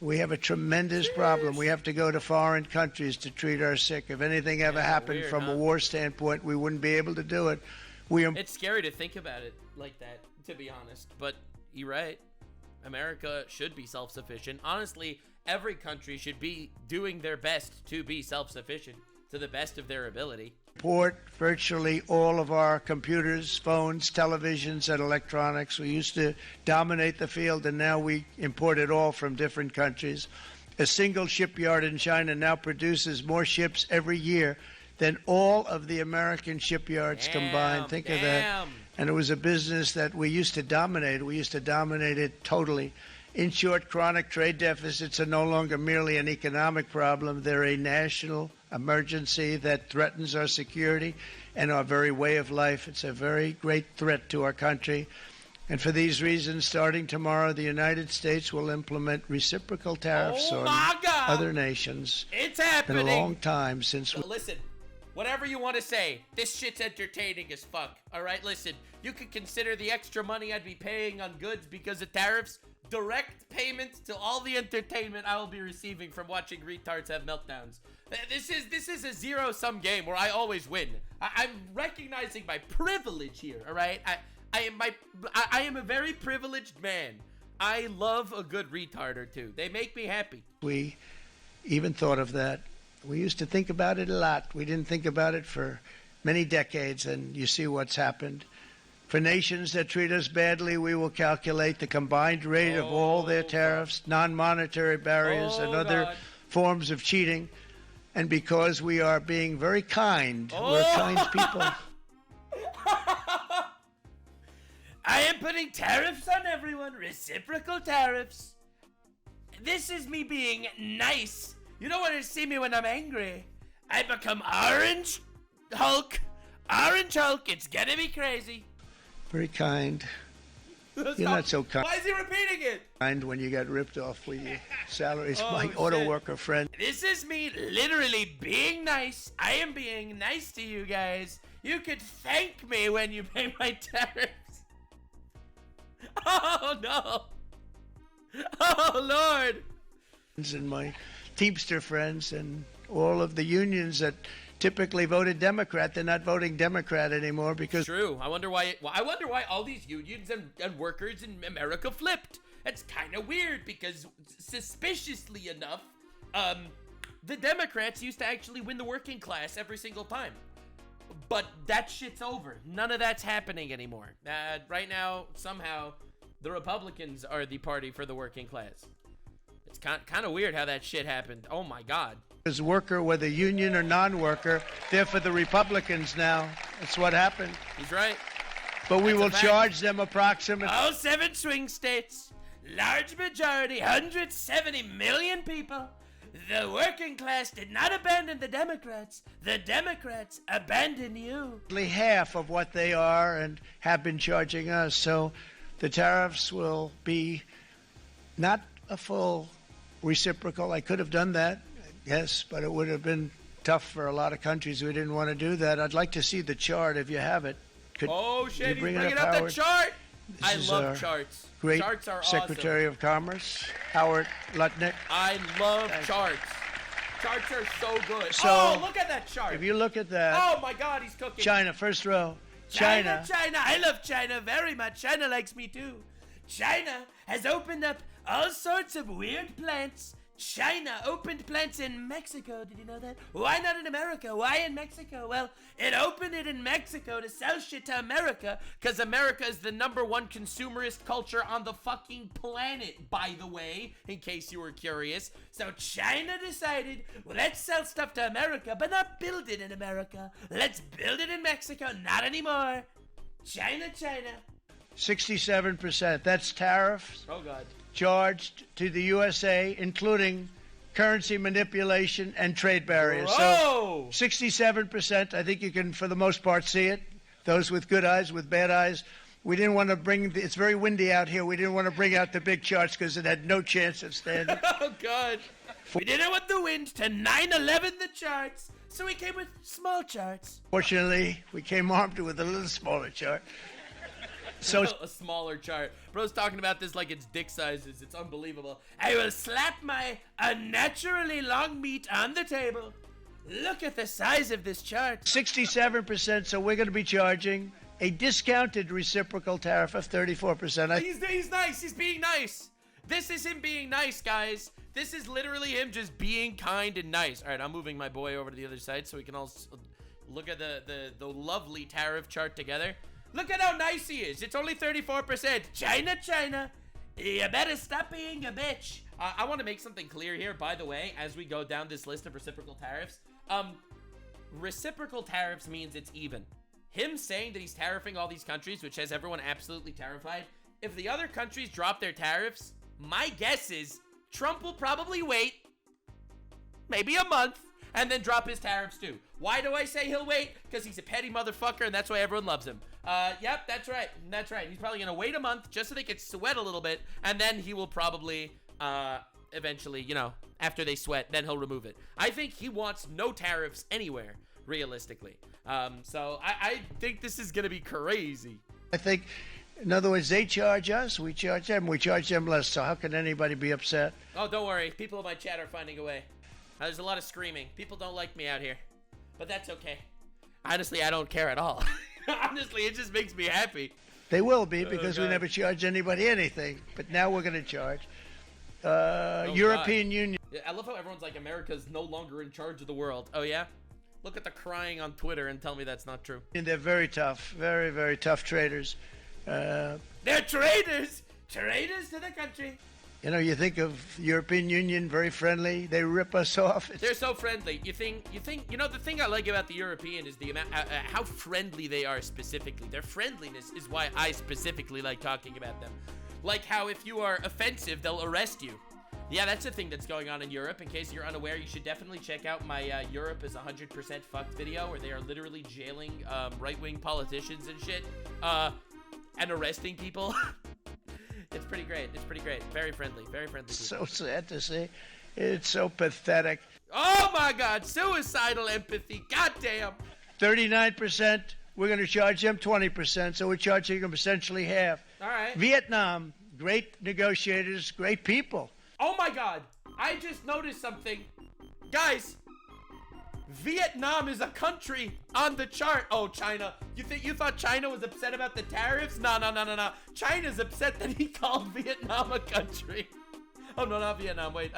We have a tremendous problem. We have to go to foreign countries to treat our sick. If anything ever happened weird, from a war standpoint, we wouldn't be able to do it. It's scary to think about it like that, to be honest. But you're right. America should be self-sufficient. Honestly, every country should be doing their best to be self-sufficient to the best of their ability. Import virtually all of our computers, phones, televisions, and electronics. We used to dominate the field, and now we import it all from different countries. A single shipyard in China now produces more ships every year than all of the American shipyards combined. Think of that. And it was a business that we used to dominate. We used to dominate it totally. In short, chronic trade deficits are no longer merely an economic problem. They're a national emergency that threatens our security and our very way of life. It's a very great threat to our country. And for these reasons, starting tomorrow, the United States will implement reciprocal tariffs on other nations. It's happening. It's been a long time since... Listen, whatever you want to say, this shit's entertaining as fuck. All right, listen, you could consider the extra money I'd be paying on goods because of tariffs direct payments to all the entertainment I will be receiving from watching retards have meltdowns. This is a zero-sum game where I always win. I'm recognizing my privilege here, all right? I am a very privileged man. I love a good retard or two. They make me happy. We even thought of that. We used to think about it a lot. We didn't think about it for many decades, and you see what's happened. For nations that treat us badly, we will calculate the combined rate of all their tariffs, non-monetary barriers, and other forms of cheating. and because we are being very kind. We're kind people. I am putting tariffs on everyone, reciprocal tariffs. This is me being nice. You don't want to see me when I'm angry. I become Orange Hulk. Orange Hulk, it's gonna be crazy. Very kind. You're not so kind. Why is he repeating it? Kind when you got ripped off with your salaries. Oh, My shit. auto worker friend. This is me literally being nice. I am being nice to you guys. You could thank me when you pay my tariffs. Oh no. Oh Lord. And my Teamster friends and all of the unions that typically voted Democrat, they're not voting Democrat anymore because True. I wonder why all these unions and workers in America flipped. That's kind of weird because suspiciously enough, the Democrats used to actually win the working class every single time. But that shit's over. None of that's happening anymore. Right now, somehow, the Republicans are the party for the working class. It's kind of weird how that shit happened. Oh my God. as worker, whether union or non-worker, they're for the Republicans now. That's what happened. He's right. But we That's a will fact. charge them approximately. All 7 swing states, large majority, 170 million people. The working class did not abandon the Democrats. The Democrats abandoned you. Half of what they are and have been charging us. So the tariffs will be not a full reciprocal. I could have done that, yes, but it would have been tough for a lot of countries. We didn't want to do that. I'd like to see the chart if you have it. Oh shit, he's bringing up Howard? the chart. This I is love our charts. Great Charts are Secretary of Commerce, Howard Lutnick. I love charts. Charts are so good. So, oh, look at that chart. If you look at that, Oh my God, he's cooking. China, first row. China. I love China very much. China likes me too. China has opened up all sorts of weird plants. China opened plants in Mexico. Did you know that? Why not in America? Why in Mexico? Well, it opened it in Mexico to sell shit to America because America is the #1 consumerist culture on the fucking planet, by the way, in case you were curious. So China decided, well, let's sell stuff to America, but not build it in America. Let's build it in Mexico. Not anymore. China. 67%. That's tariffs Oh, God. charged to the USA, including currency manipulation and trade barriers. Whoa! So 67%, I think you can, for the most part, see it. Those with good eyes, with bad eyes. We didn't want to bring, it's very windy out here. We didn't want to bring out the big charts because it had no chance of standing. Oh, God. We didn't want the wind to 9/11 the charts, so we came with small charts. Fortunately, we came armed with a little smaller chart. So A smaller chart. Bro's talking about this like it's dick sizes. It's unbelievable. I will slap my unnaturally long meat on the table. Look at the size of this chart. 67%, so we're going to be charging a discounted reciprocal tariff of 34%. He's nice. He's being nice. This is him being nice, guys. This is literally him just being kind and nice. All right, I'm moving my boy over to the other side so we can all look at the lovely tariff chart together. Look at how nice he is. It's only 34%. China. You better stop being a bitch. I want to make something clear here, by the way, as we go down this list of reciprocal tariffs. Reciprocal tariffs means it's even. Him saying that he's tariffing all these countries, which has everyone absolutely terrified. If the other countries drop their tariffs, my guess is Trump will probably wait maybe a month and then drop his tariffs too. Why do I say he'll wait? Because he's a petty motherfucker and that's why everyone loves him. Yep, that's right. He's probably going to wait a month just so they can sweat a little bit, and then he will probably, eventually, after they sweat, then he'll remove it. I think he wants no tariffs anywhere, realistically. So I think this is going to be crazy. I think, in other words, they charge us, we charge them less. So how can anybody be upset? Oh, don't worry. People in my chat are finding a way. There's a lot of screaming. People don't like me out here, but that's okay. Honestly, I don't care at all. Honestly, it just makes me happy. They will be because we God. never charge anybody anything. But now we're going to charge. Oh, European God. Union. Yeah, I love how everyone's like, America's no longer in charge of the world. Oh, yeah? Look at the crying on Twitter and tell me that's not true. And they're very tough, very, very tough traders. They're traitors! Traitors to the country. You know, you think of the European Union, very friendly. They rip us off. They're so friendly. You know, the thing I like about the European is the amount, how friendly they are specifically. Their friendliness is why I specifically like talking about them. Like how if you are offensive, they'll arrest you. Yeah, that's the thing that's going on in Europe. In case you're unaware, you should definitely check out my Europe is 100% fucked video, where they are literally jailing right-wing politicians and shit, and arresting people. It's pretty great. It's pretty great. Very friendly. Very friendly people. So sad to see. It's so pathetic. Oh my God, suicidal empathy. Goddamn. 39%. We're going to charge them 20%, so we're charging them essentially half. All right. Vietnam, great negotiators, great people. Oh my God, I just noticed something. Guys, Vietnam is a country on the chart. Oh, China. You thought China was upset about the tariffs? No. China's upset that he called Vietnam a country. Oh, no, not Vietnam. Wait,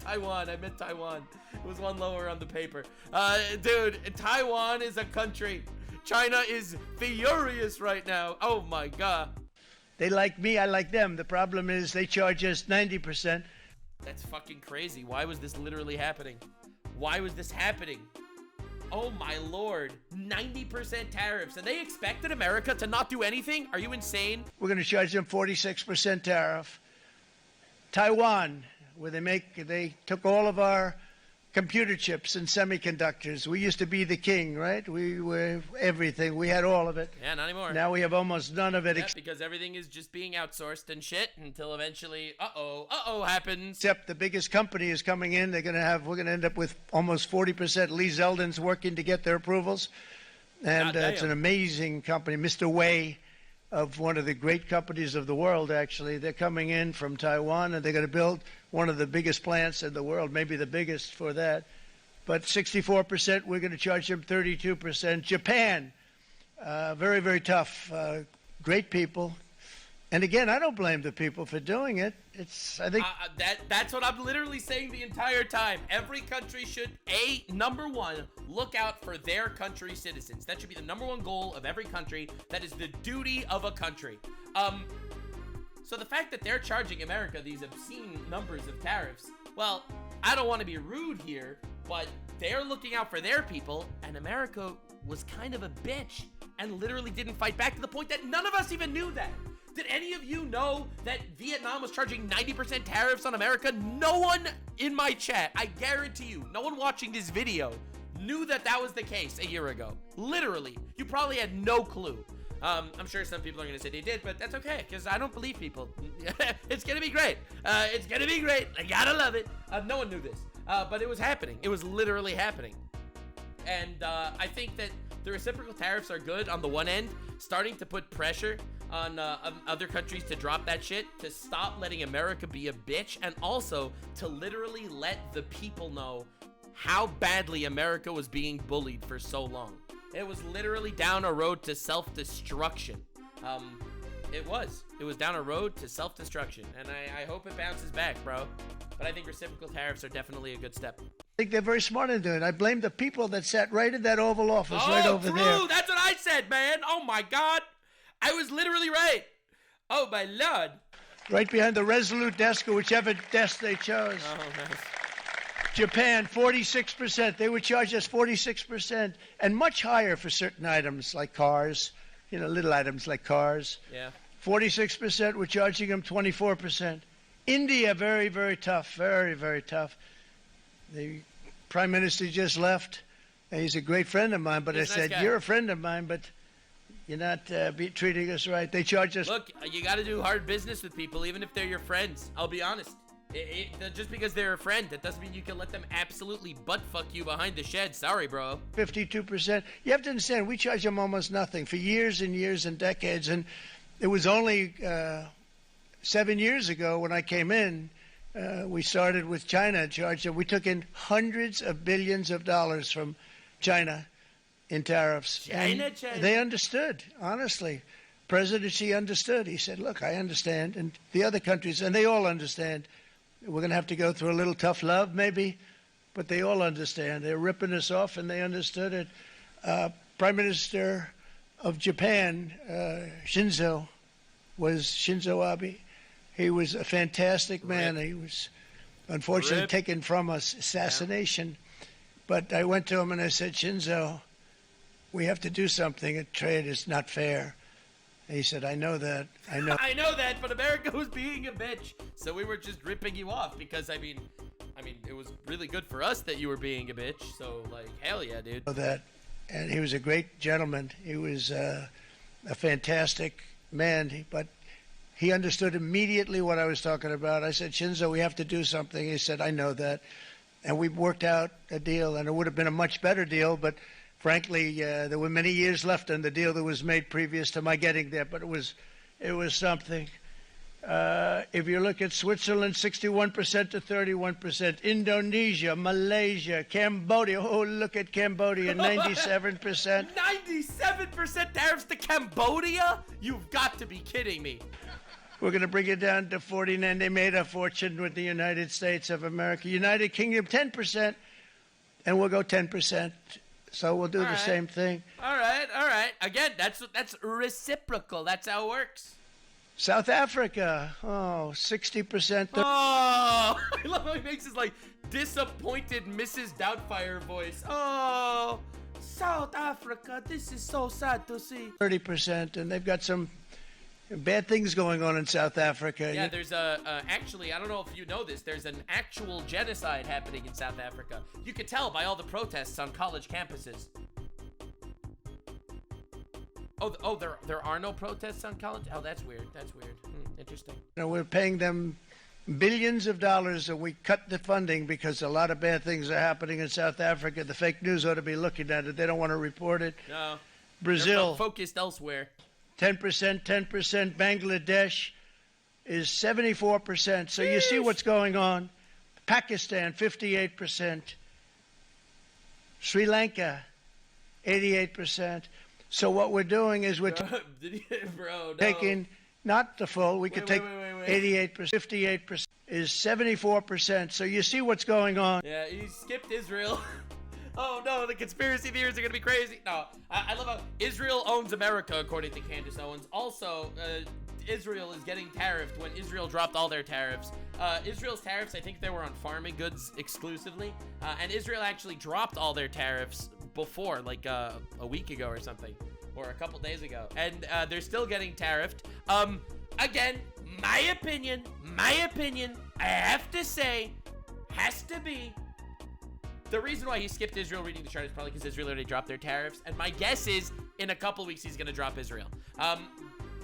Taiwan. I meant Taiwan. It was one lower on the paper. Dude, Taiwan is a country. China is furious right now. Oh my God. They like me, I like them. The problem is they charge us 90%. That's fucking crazy. Why was this literally happening? Why was this happening? Oh my Lord. 90% tariffs. And they expected America to not do anything? Are you insane? We're going to charge them 46% tariff. Taiwan, where they took all of our computer chips and semiconductors. We used to be the king, right? We were everything. We had all of it. Yeah, not anymore. Now we have almost none of it. Yeah, because everything is just being outsourced and shit until eventually, uh-oh happens. Except the biggest company is coming in. We're going to end up with almost 40%. Lee Zeldin's working to get their approvals. And it's an amazing company. Mr. Wei, of one of the great companies of the world, actually. They're coming in from Taiwan, and they're going to build one of the biggest plants in the world, maybe the biggest for that. But 64%, we're going to charge them 32%. Japan, very, very tough. Great people. And again, I don't blame the people for doing it. I think that's what I'm literally saying the entire time. Every country should, number one, look out for their country's citizens. That should be the number one goal of every country. That is the duty of a country. So the fact that they're charging America these obscene numbers of tariffs, well, I don't want to be rude here, but they're looking out for their people, and America was kind of a bitch and literally didn't fight back, to the point that none of us even knew that. Did any of you know that Vietnam was charging 90% tariffs on America? No one in my chat, I guarantee you, no one watching this video knew that that was the case a year ago. Literally. You probably had no clue. I'm sure some people are going to say they did, but that's okay, because I don't believe people. It's going to be great. It's going to be great. I gotta love it. No one knew this, but it was happening. It was literally happening. And I think that the reciprocal tariffs are good on the one end, starting to put pressure on other countries to drop that shit, to stop letting America be a bitch, and also to literally let the people know how badly America was being bullied for so long. It was literally down a road to self-destruction. It was down a road to self-destruction, and I hope it bounces back, bro. But I think reciprocal tariffs are definitely a good step. I think they're very smart in doing it. I blame the people that sat right in that Oval Office right over there. Oh, true. That's what I said, man. Oh, my God. I was literally right. Oh, my Lord. Right behind the Resolute desk, or whichever desk they chose. Oh, nice. Japan, 46%. They would charge us 46%, and much higher for certain items like cars, little items like cars. Yeah. 46%, we're charging them 24%. India, very, very tough, very, very tough. The Prime Minister just left. He's a great friend of mine, but I said, you're a friend of mine, but you're not treating us right. They charge us. Look, you got to do hard business with people, even if they're your friends. I'll be honest. Just because they're a friend, that doesn't mean you can let them absolutely butt-fuck you behind the shed. Sorry, bro. 52%. You have to understand, we charge them almost nothing for years and years and decades. And it was only 7 years ago when I came in, we started with China and charged them. We took in hundreds of billions of dollars from China in tariffs. China. They understood, honestly. President Xi understood. He said, look, I understand. And the other countries, and they all understand. We're going to have to go through a little tough love, maybe, but they all understand. They're ripping us off, and they understood it. Prime Minister of Japan, Shinzo Abe. He was a fantastic man. Rip. He was unfortunately Rip. taken from us, assassination. But I went to him and I said, Shinzo, we have to do something. A trade is not fair. And he said, I know that. I know. I know that, but America was being a bitch. So we were just ripping you off because, I mean, it was really good for us that you were being a bitch. So, like, hell yeah, dude. That. And he was a great gentleman. He was a fantastic man. But he understood immediately what I was talking about. I said, Shinzo, we have to do something. He said, I know that. And we worked out a deal, and it would have been a much better deal, but frankly, there were many years left on the deal that was made previous to my getting there, but it was something. If you look at Switzerland, 61% to 31%, Indonesia, Malaysia, Cambodia, oh, look at Cambodia, 97%. 97% tariffs to Cambodia? You've got to be kidding me. We're going to bring it down to 49. They made a fortune with the United States of America. United Kingdom, 10%, and we'll go 10%. So we'll do the same thing. All right. Again, that's reciprocal. That's how it works. South Africa, 60%. Oh, I love how he makes his, like, disappointed Mrs. Doubtfire voice. Oh, South Africa, this is so sad to see. 30%, and they've got some bad things going on in South Africa. Yeah, there's actually, I don't know if you know this, there's an actual genocide happening in South Africa. You could tell by all the protests on college campuses. Oh, there are no protests on college? Oh, that's weird. Interesting. We're paying them billions of dollars, and we cut the funding because a lot of bad things are happening in South Africa. The fake news ought to be looking at it. They don't want to report it. No. Brazil. They're focused elsewhere. 10%. Bangladesh is 74%. So you see what's going on. Pakistan, 58%. Sri Lanka, 88%. So what we're doing is we're taking not the full. We could take 88%. 58% is 74%. So you see what's going on. Yeah, he skipped Israel. Oh no, the conspiracy theories are gonna be crazy. No, I love how Israel owns America, according to Candace Owens. Also, Israel is getting tariffed when Israel dropped all their tariffs. Israel's tariffs, I think they were on farming goods exclusively. And Israel actually dropped all their tariffs before, like a week ago or something, or a couple days ago. And they're still getting tariffed. Again, my opinion, I have to say, has to be, the reason why he skipped Israel reading the chart is probably because Israel already dropped their tariffs. And my guess is in a couple weeks he's going to drop Israel.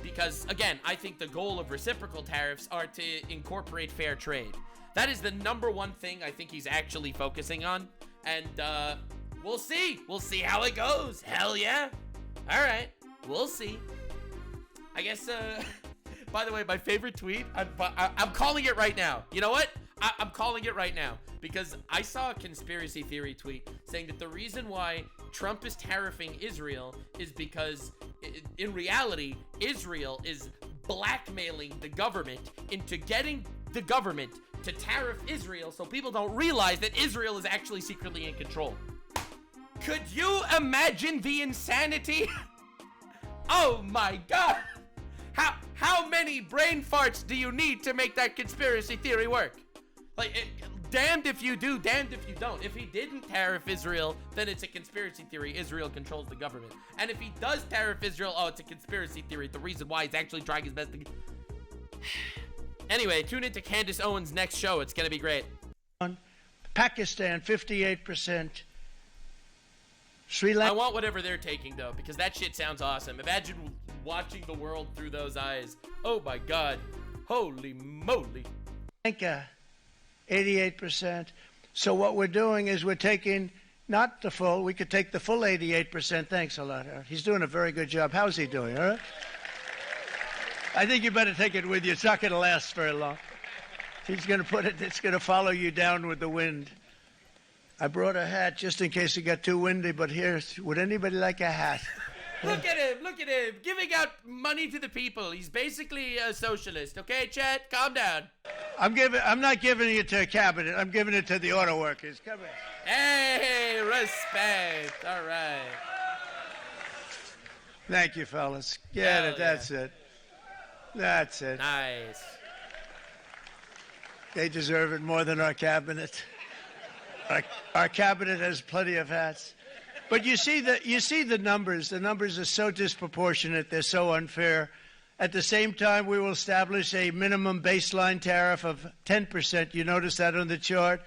Because, again, I think the goal of reciprocal tariffs are to incorporate fair trade. That is the #1 thing I think he's actually focusing on. And we'll see. We'll see how it goes. Hell yeah. All right. We'll see. I guess, by the way, my favorite tweet, I'm calling it right now. You know what? I'm calling it right now because I saw a conspiracy theory tweet saying that the reason why Trump is tariffing Israel is because in reality, Israel is blackmailing the government into getting the government to tariff Israel so people don't realize that Israel is actually secretly in control. Could you imagine the insanity? Oh my God. How many brain farts do you need to make that conspiracy theory work? Like, damned if you do, damned if you don't. If he didn't tariff Israel, then it's a conspiracy theory. Israel controls the government. And if he does tariff Israel, oh, it's a conspiracy theory. The reason why he's actually trying his best to... Anyway, tune into Candace Owens' next show. It's going to be great. Pakistan, 58%. Sri Lanka. I want whatever they're taking, though, because that shit sounds awesome. Imagine watching the world through those eyes. Oh, my God. Holy moly. Lanka, 88%. So what we're doing is we're taking not the full. We could take the full 88%. Thanks a lot, Aaron. He's doing a very good job. How's he doing, all right? I think you better take it with you. It's not going to last very long. He's going to put it, it's going to follow you down with the wind. I brought a hat just in case it got too windy, but here, would anybody like a hat? Look at him, giving out money to the people. He's basically a socialist, okay, Chet? Calm down. I'm not giving it to a cabinet. I'm giving it to the auto workers. Come here. Hey, respect. All right. Thank you, fellas. Get it. That's it. That's it. Nice. They deserve it more than our cabinet. Our cabinet has plenty of hats. But you see the numbers. The numbers are so disproportionate. They're so unfair. At the same time, we will establish a minimum baseline tariff of 10%. You notice that on the chart?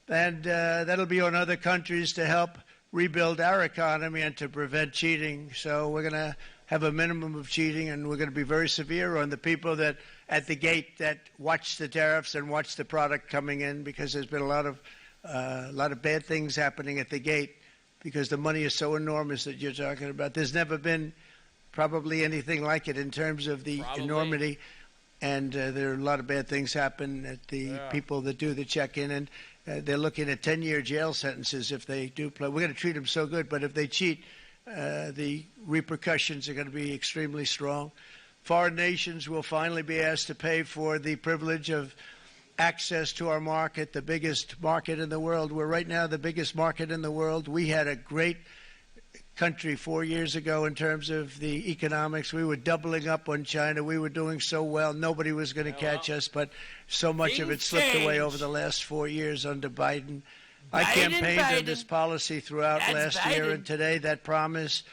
And that'll be on other countries to help rebuild our economy and to prevent cheating. So we're going to have a minimum of cheating, and we're going to be very severe on the people that at the gate that watch the tariffs and watch the product coming in, because there's been a lot of bad things happening at the gate because the money is so enormous that you're talking about. There's never been probably anything like it in terms of the enormity, and there are a lot of bad things happen at the people that do the check-in, and they're looking at 10-year jail sentences if they do play. We're going to treat them so good, but if they cheat, the repercussions are going to be extremely strong. Foreign nations will finally be asked to pay for the privilege of access to our market, the biggest market in the world. We're right now the biggest market in the world. We had a great country 4 years ago in terms of the economics. We were doubling up on China. We were doing so well. Nobody was going to catch us, but so much of it slipped away over the last 4 years under Biden. I campaigned on this policy throughout last year, and today that promise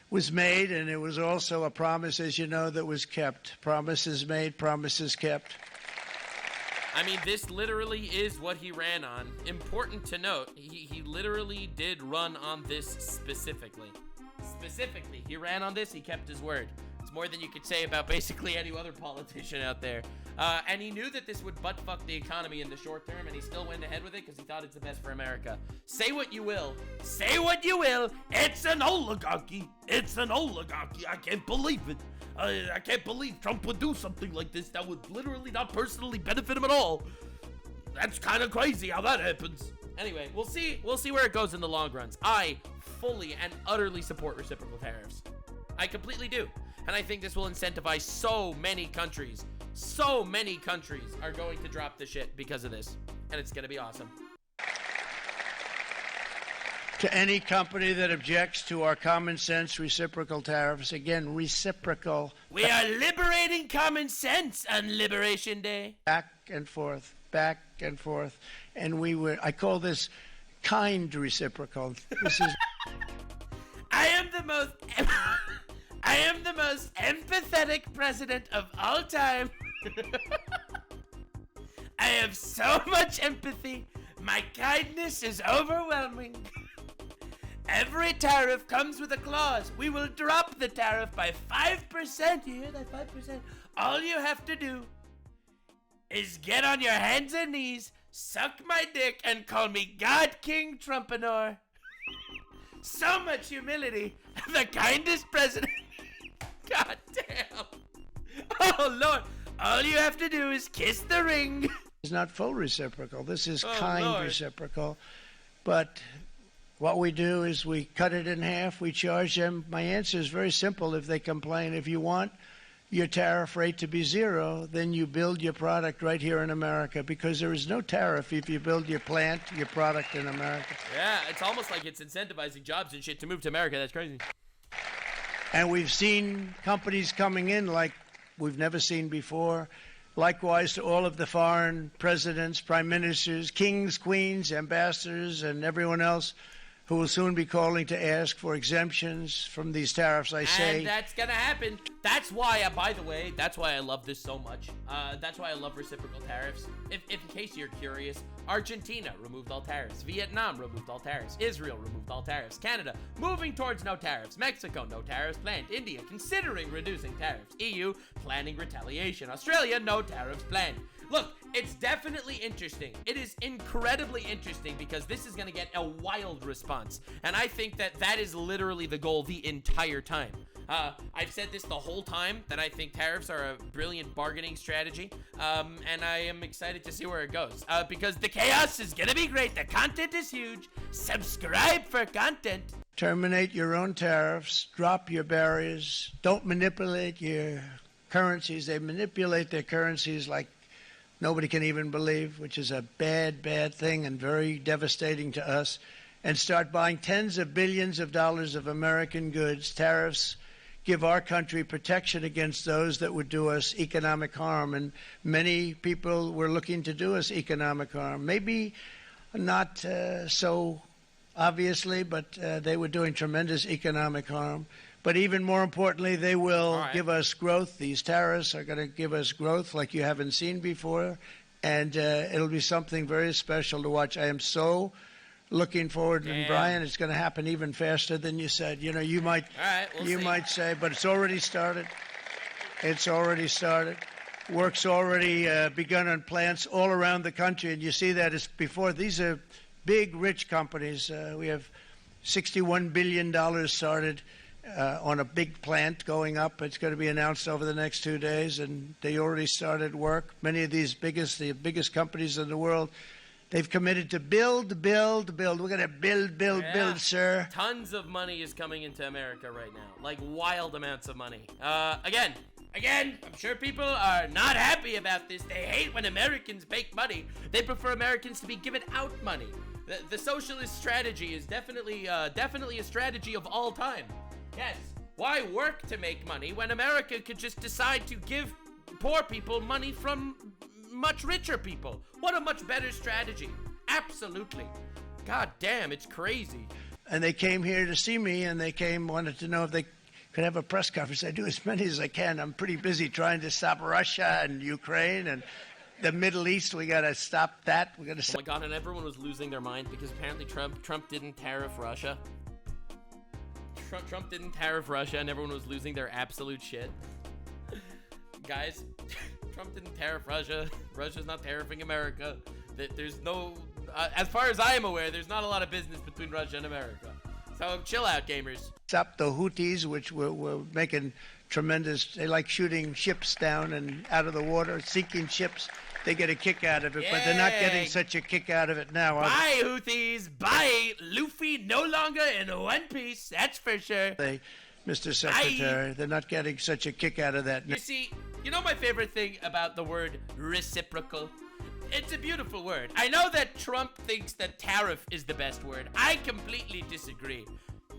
was made, and it was also a promise, as you know, that was kept. Promises made, promises kept. I mean, this literally is what he ran on. Important to note, he literally did run on this specifically. Specifically, he ran on this, he kept his word. It's more than you could say about basically any other politician out there. And he knew that this would butt-fuck the economy in the short term, and he still went ahead with it because he thought it's the best for America. Say what you will. Say what you will. It's an oligarchy. It's an oligarchy. I can't believe it. I can't believe Trump would do something like this that would literally not personally benefit him at all. That's kind of crazy how that happens. Anyway, we'll see where it goes in the long runs. I fully and utterly support reciprocal tariffs. I completely do. And I think this will incentivize so many countries. So many countries are going to drop the shit because of this. And it's going to be awesome. To any company that objects to our common sense reciprocal tariffs, again, reciprocal. We are liberating common sense on Liberation Day. Back and forth. And I call this kind reciprocal. This is. I am the most empathetic president of all time. I have so much empathy. My kindness is overwhelming. Every tariff comes with a clause. We will drop the tariff by 5%. You hear that? 5%. All you have to do is get on your hands and knees, suck my dick, and call me God King Trumpanor. So much humility. The kindest president. God damn. Oh, Lord. All you have to do is kiss the ring. It's not full reciprocal. This is kind reciprocal. But what we do is we cut it in half. We charge them. My answer is very simple. If they complain, if you want your tariff rate to be zero, then you build your product right here in America, because there is no tariff if you build your plant, your product in America. Yeah, it's almost like it's incentivizing jobs and shit to move to America. That's crazy. And we've seen companies coming in like we've never seen before. Likewise to all of the foreign presidents, prime ministers, kings, queens, ambassadors, and everyone else who will soon be calling to ask for exemptions from these tariffs, I say. And that's going to happen. That's why, by the way, that's why I love this so much. That's why I love reciprocal tariffs. If in case you're curious, Argentina removed all tariffs. Vietnam removed all tariffs. Israel removed all tariffs. Canada moving towards no tariffs. Mexico, no tariffs planned. India considering reducing tariffs. EU planning retaliation. Australia, no tariffs planned. Look, it's definitely interesting. It is incredibly interesting because this is going to get a wild response. And I think that that is literally the goal the entire time. I've said this the whole time, that I think tariffs are a brilliant bargaining strategy. And I am excited to see where it goes. Because the chaos is going to be great. The content is huge. Subscribe for content. Terminate your own tariffs. Drop your barriers. Don't manipulate your currencies. They manipulate their currencies like nobody can even believe, which is a bad, bad thing and very devastating to us. And start buying tens of billions of dollars of American goods. Tariffs give our country protection against those that would do us economic harm. And many people were looking to do us economic harm. Maybe not so obviously, but they were doing tremendous economic harm. But even more importantly, they will give us growth. These tariffs are going to give us growth like you haven't seen before. And it'll be something very special to watch. I am so looking forward. And Brian, it's going to happen even faster than you said. You know, you might, might say, but it's already started. It's already started. Work's already begun on plants all around the country. And you see that as before. These are big, rich companies. We have $61 billion started on a big plant going up. It's going to be announced over the next 2 days, and they already started work. Many of these the biggest companies in the world, they've committed to build. We're going to build, sir. Tons of money is coming into America right now, like wild amounts of money. Again, I'm sure people are not happy about this. They hate when Americans make money. They prefer Americans to be given out money. The socialist strategy is definitely a strategy of all time. Yes, why work to make money when America could just decide to give poor people money from much richer people? What a much better strategy. Absolutely. God damn, it's crazy. And they came here to see me, and wanted to know if they could have a press conference. I do as many as I can. I'm pretty busy trying to stop Russia and Ukraine and the Middle East. We got to stop that. We got to stop. Oh my God, and everyone was losing their mind because apparently Trump didn't tariff Russia. Trump didn't tariff Russia, and everyone was losing their absolute shit. Guys, Trump didn't tariff Russia. Russia's not tariffing America. There's no, as far as I am aware, there's not a lot of business between Russia and America. So chill out, gamers. Stop the Houthis, which were making tremendous. They like shooting ships down and out of the water, sinking ships. They get a kick out of it, but they're not getting such a kick out of it now. Bye, Houthis. Bye. Luffy no longer in one piece. That's for sure. Mr. Secretary, they're not getting such a kick out of that. You see, you know my favorite thing about the word reciprocal? It's a beautiful word. I know that Trump thinks that tariff is the best word. I completely disagree.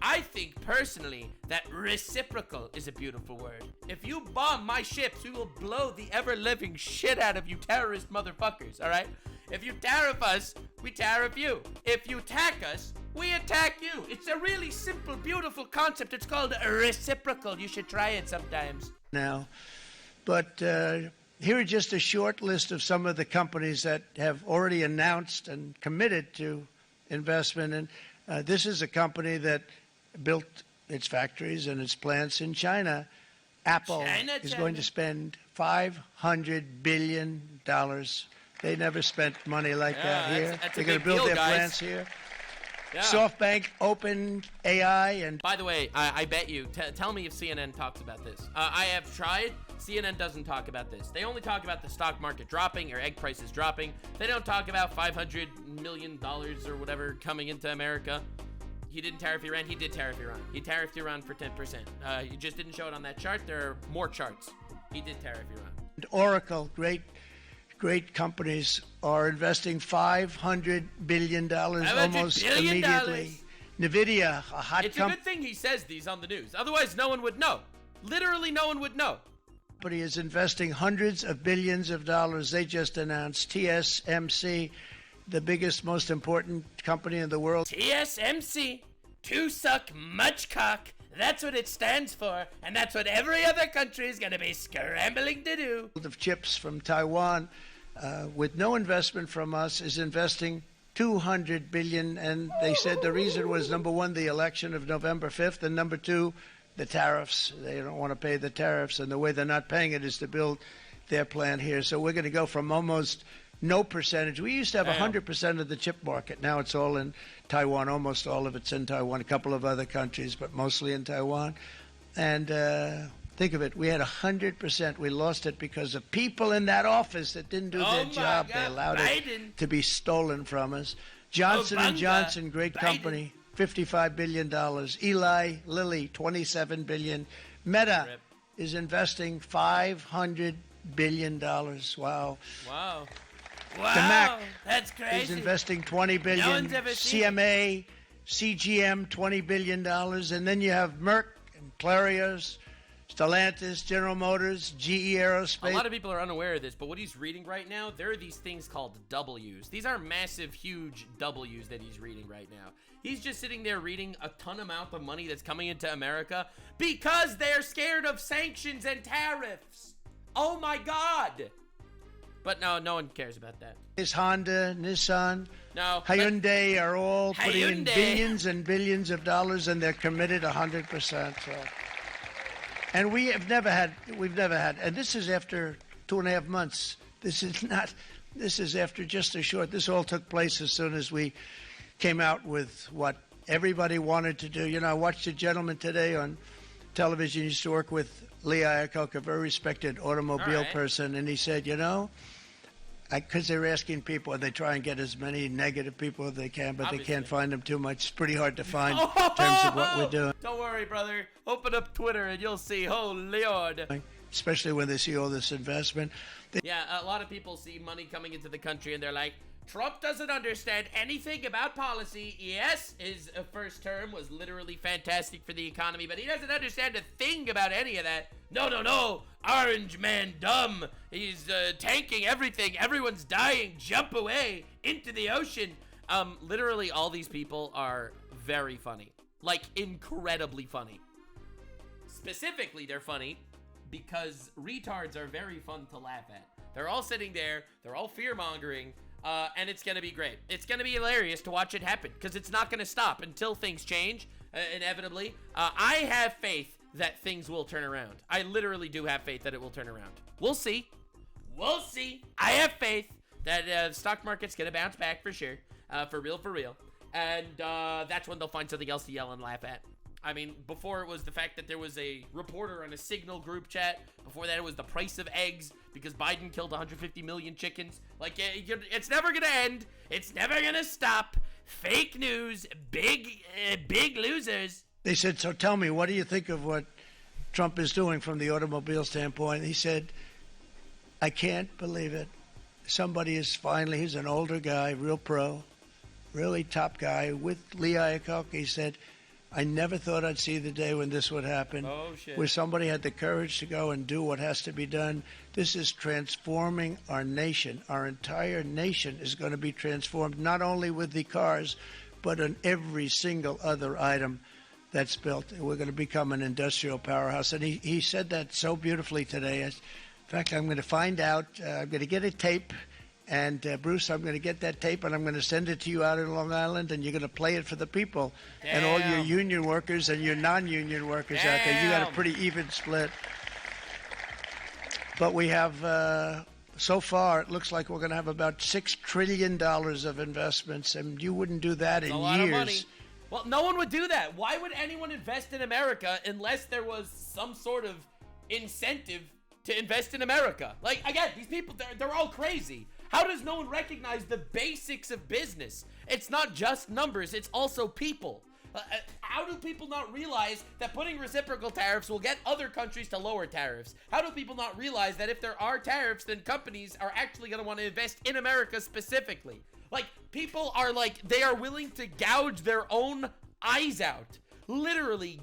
I think personally that reciprocal is a beautiful word. If you bomb my ships, we will blow the ever-living shit out of you terrorist motherfuckers, all right? If you tariff us, we tariff you. If you attack us, we attack you. It's a really simple, beautiful concept. It's called a reciprocal. You should try it sometimes. Now, but here are just a short list of some of the companies that have already announced and committed to investment. And this is a company that built its factories and its plants in China. Apple is going to spend $500 billion. They never spent money like that here. They're going to build their plants here. Yeah. SoftBank, OpenAI, and... By the way, I bet you, tell me if CNN talks about this. I have tried. CNN doesn't talk about this. They only talk about the stock market dropping or egg prices dropping. They don't talk about $500 million or whatever coming into America. He didn't tariff Iran. He did tariff Iran. He tariffed Iran for 10%. He just didn't show it on that chart. There are more charts. He did tariff Iran. And Oracle, great companies, are investing $500 billion almost immediately. NVIDIA, a hot company. It's a good thing he says these on the news. Otherwise, no one would know. Literally, no one would know. Company is investing hundreds of billions of dollars. They just announced TSMC, the biggest, most important company in the world. TSMC, to suck much cock. That's what it stands for, and that's what every other country is going to be scrambling to do. Of chips from Taiwan, with no investment from us, is investing $200 billion, and they said the reason was, number one, the election of November 5th, and number two, the tariffs. They don't want to pay the tariffs, and the way they're not paying it is to build their plant here. So we're going to go from almost no percentage. We used to have 100% of the chip market. Now it's all in Taiwan. Almost all of it's in Taiwan. A couple of other countries, but mostly in Taiwan. And think of it. We had 100%. We lost it because of people in that office that didn't do their job. They allowed it to be stolen from us. Johnson & Johnson, great company, $55 billion. Eli Lilly, $27 billion. Meta is investing $500 billion. Wow. Wow. Wow, that's crazy. Is investing $20 billion. No one's ever CMA, CGM, $20 billion. And then you have Merck and Clarios, Stellantis, General Motors, GE Aerospace. A lot of people are unaware of this, but what he's reading right now, there are these things called W's. These are massive, huge W's that he's reading right now. He's just sitting there reading a ton amount of money that's coming into America because they're scared of sanctions and tariffs. Oh my God. But no one cares about that. Is Honda, Nissan, no, Hyundai are all putting in Hyundai. billions and billions of dollars, and they're committed 100%. So. And we've never had, and this is after 2.5 months. This is after just a short, this all took place as soon as we came out with what everybody wanted to do. You know, I watched a gentleman today on television. He used to work with Lee Iacocca, a very respected automobile person, and he said, you know, because they're asking people, and they try and get as many negative people as they can, but Obviously. they can't find them too much. It's pretty hard to find in terms of what we're doing. Don't worry, brother. Open up Twitter and you'll see. Oh, Lord. Especially when they see all this investment. Yeah, a lot of people see money coming into the country and they're like, Trump doesn't understand anything about policy. Yes, his first term was literally fantastic for the economy, but he doesn't understand a thing about any of that. No. Orange man dumb. He's tanking everything. Everyone's dying. Jump away into the ocean. Literally all these people are very funny. Like, incredibly funny. Specifically, they're funny because retards are very fun to laugh at. They're all sitting there. They're all fear-mongering. And it's going to be great. It's going to be hilarious to watch it happen because it's not going to stop until things change, inevitably. I have faith that things will turn around. I literally do have faith that it will turn around. We'll see. I have faith that the stock market's going to bounce back for sure. For real. And that's when they'll find something else to yell and laugh at. I mean, before it was the fact that there was a reporter on a Signal group chat. Before that, it was the price of eggs because Biden killed 150 million chickens. Like, it's never gonna end. It's never gonna stop. Fake news, big losers. They said, so tell me, what do you think of what Trump is doing from the automobile standpoint? He said, I can't believe it. Somebody is finally, he's an older guy, real pro, really top guy with Lee Iacocca. He said, I never thought I'd see the day when this would happen. Oh, shit. Where somebody had the courage to go and do what has to be done. This is transforming our nation. Our entire nation is going to be transformed, not only with the cars, but on every single other item that's built. We're going to become an industrial powerhouse. And he said that so beautifully today. In fact, I'm going to find out. I'm going to get a tape. And, Bruce, I'm going to get that tape, and I'm going to send it to you out in Long Island, and you're going to play it for the people. Damn. And all your union workers and your non-union workers out there. You got a pretty even split. But we have, so far, it looks like we're going to have about $6 trillion of investments, and you wouldn't do that in a lot years. Of money. Well, no one would do that. Why would anyone invest in America unless there was some sort of incentive to invest in America? Like, again, these people, they're all crazy. How does no one recognize the basics of business? It's not just numbers, it's also people. How do people not realize that putting reciprocal tariffs will get other countries to lower tariffs? How do people not realize that if there are tariffs, then companies are actually going to want to invest in America specifically? Like, people are like, they are willing to gouge their own eyes out. Literally,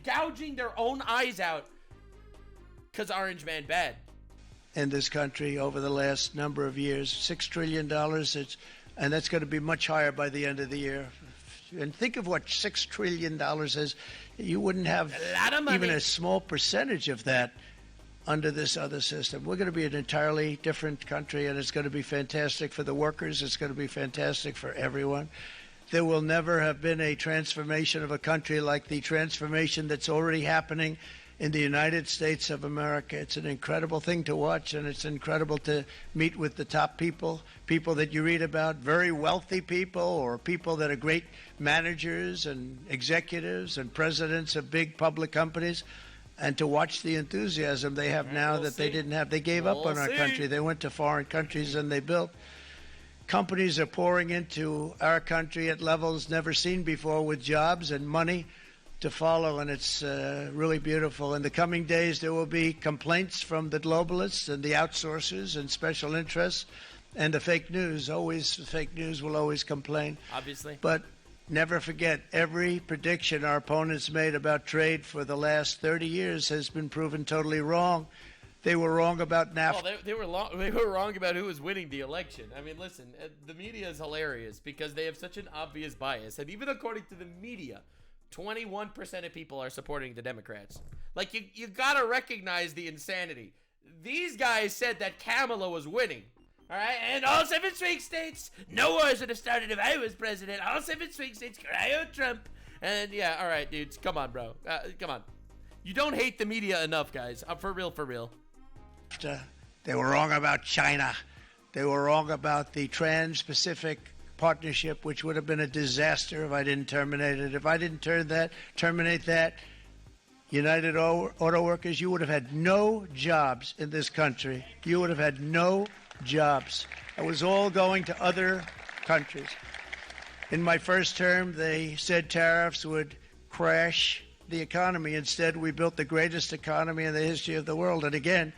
gouging their own eyes out because Orange Man bad. In this country over the last number of years, $6 trillion, and that's going to be much higher by the end of the year. And think of what $6 trillion is. You wouldn't have even a small percentage of that under this other system. We're going to be an entirely different country, and it's going to be fantastic for the workers. It's going to be fantastic for everyone. There will never have been a transformation of a country like the transformation that's already happening in the United States of America. It's an incredible thing to watch, and it's incredible to meet with the top people that you read about, very wealthy people or people that are great managers and executives and presidents of big public companies, and to watch the enthusiasm they have now that they didn't have. They gave up on our country. They went to foreign countries and they built. Companies are pouring into our country at levels never seen before with jobs and money to follow, and it's really beautiful. In the coming days, there will be complaints from the globalists and the outsourcers and special interests and the fake news. Always, the fake news will always complain. Obviously. But never forget, every prediction our opponents made about trade for the last 30 years has been proven totally wrong. They were wrong about NAFTA. Well, they were wrong about who was winning the election. I mean, listen, the media is hilarious because they have such an obvious bias. And even according to the media, 21% of people are supporting the Democrats. Like, you gotta recognize the insanity. These guys said that Kamala was winning. All right, and all 7 swing states. No wars would have started if I was president. All 7 swing states, cry out Trump. And yeah, all right, dudes, come on, bro. Come on. You don't hate the media enough, guys. For real, for real. They were wrong about China. They were wrong about the Trans-Pacific Partnership, which would have been a disaster if I didn't terminate it. If I didn't terminate that, United Auto Workers, you would have had no jobs in this country. You would have had no jobs. It was all going to other countries. In my first term, they said tariffs would crash the economy. Instead, we built the greatest economy in the history of the world. And again,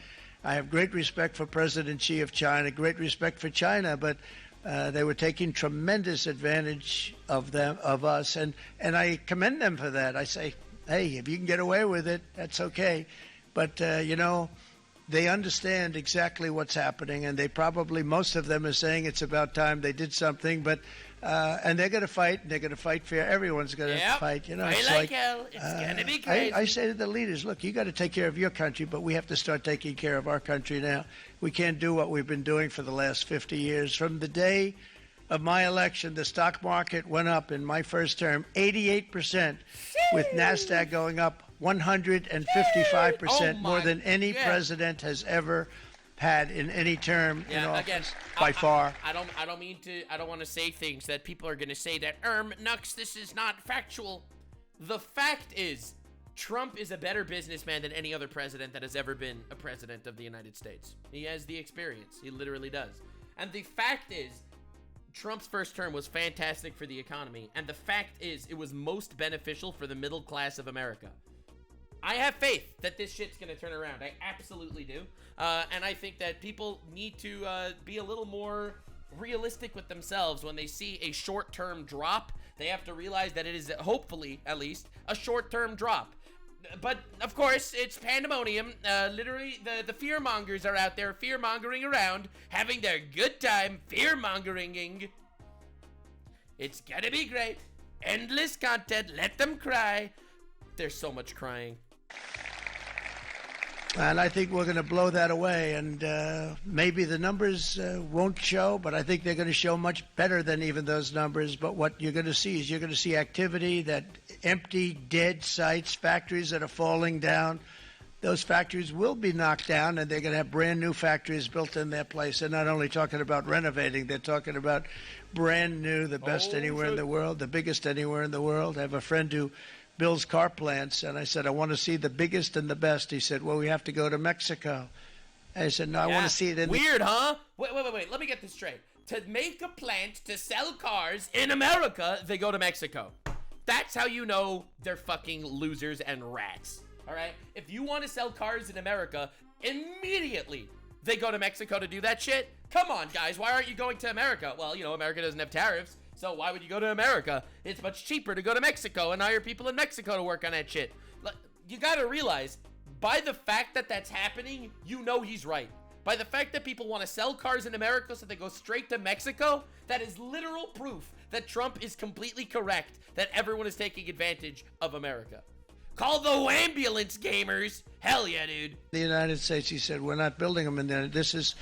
I have great respect for President Xi of China, great respect for China, but they were taking tremendous advantage of us, and I commend them for that. I say, hey, if you can get away with it, that's okay. But, they understand exactly what's happening, and they probably, most of them are saying it's about time they did something, but and they're going to fight, and they're going to fight fair. Everyone's going to fight. It's like hell. It's going to be crazy. I say to the leaders, look, you got to take care of your country, but we have to start taking care of our country now. We can't do what we've been doing for the last 50 years. From the day of my election, the stock market went up in my first term 88%, with NASDAQ going up 155% more than any president has ever had in any term in office, by far. I don't want to say things that people are going to say that, Nux, this is not factual. The fact is, Trump is a better businessman than any other president that has ever been a president of the United States. He has the experience. He literally does. And the fact is, Trump's first term was fantastic for the economy. And the fact is, it was most beneficial for the middle class of America. I have faith that this shit's going to turn around. I absolutely do. And I think that people need to be a little more realistic with themselves when they see a short-term drop. They have to realize that it is, hopefully, at least, a short-term drop. But, of course, it's pandemonium. Literally, the fear-mongers are out there fear-mongering around, having their good time fear-mongering. It's gonna be great. Endless content. Let them cry. There's so much crying. And I think we're going to blow that away. And maybe the numbers won't show, but I think they're going to show much better than even those numbers. But what you're going to see is you're going to see activity, that empty, dead sites, factories that are falling down. Those factories will be knocked down, and they're going to have brand new factories built in their place. They're not only talking about renovating, they're talking about brand new, the best anywhere in the world, the biggest anywhere in the world. I have a friend who builds car plants, and I said, I want to see the biggest and the best. He said, well, we have to go to Mexico. I said, no, I want to see it in Weird, huh? Wait. Let me get this straight. To make a plant to sell cars in America, they go to Mexico. That's how you know they're fucking losers and rats. All right? If you want to sell cars in America, immediately they go to Mexico to do that shit. Come on, guys. Why aren't you going to America? Well, America doesn't have tariffs. So why would you go to America? It's much cheaper to go to Mexico and hire people in Mexico to work on that shit. You gotta realize, by the fact that that's happening, he's right. By the fact that people want to sell cars in America so they go straight to Mexico, that is literal proof that Trump is completely correct, that everyone is taking advantage of America. Call the ambulance, gamers. Hell yeah, dude. The United States, he said, we're not building them in there. This is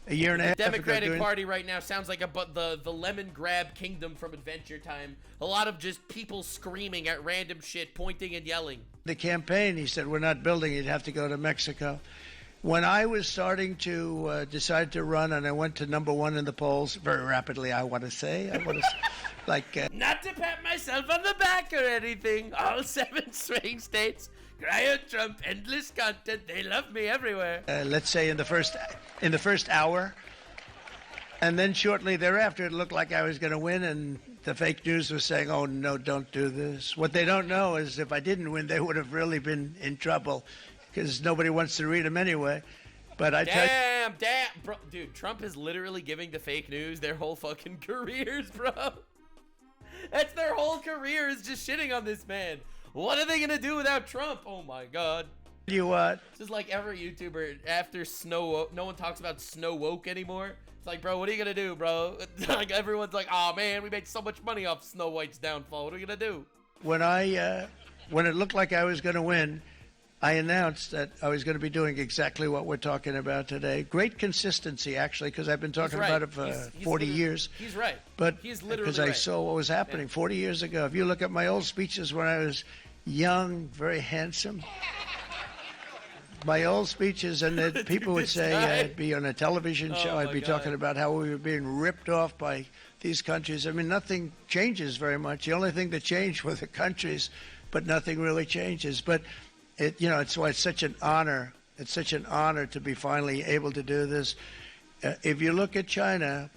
a year and a half ago. The Democratic Party right now sounds like the lemon grab kingdom from Adventure Time. A lot of just people screaming at random shit, pointing and yelling. The campaign, he said, we're not building it. You'd have to go to Mexico. When I was starting to decide to run, and I went to number one in the polls very rapidly, I want to say. Not to pat myself on the back or anything. All 7 swing states. Cry out Trump, endless content. They love me everywhere. Let's say in the first hour, and then shortly thereafter, it looked like I was going to win, and the fake news was saying, "Oh no, don't do this." What they don't know is if I didn't win, they would have really been in trouble, because nobody wants to read them anyway. But damn, bro, dude, Trump is literally giving the fake news their whole fucking careers, bro. That's their whole career is just shitting on this man. What are they gonna do without Trump? Oh my God. You what? This is like every YouTuber after no one talks about snow woke anymore. It's like, bro, what are you gonna do, bro? Like everyone's like, oh man, we made so much money off Snow White's downfall. What are we gonna do? When when it looked like I was going to win, I announced that I was going to be doing exactly what we're talking about today. Great consistency, actually, because I've been talking about it for 40 years. He's right. But he's literally because I saw what was happening 40 years ago. If you look at my old speeches when I was young, very handsome, my old speeches, and then people would say I'd be on a television show. I'd be talking about how we were being ripped off by these countries. I mean, nothing changes very much. The only thing that changed were the countries, but nothing really changes. But it's why it's such an honor. It's such an honor to be finally able to do this. If you look at China,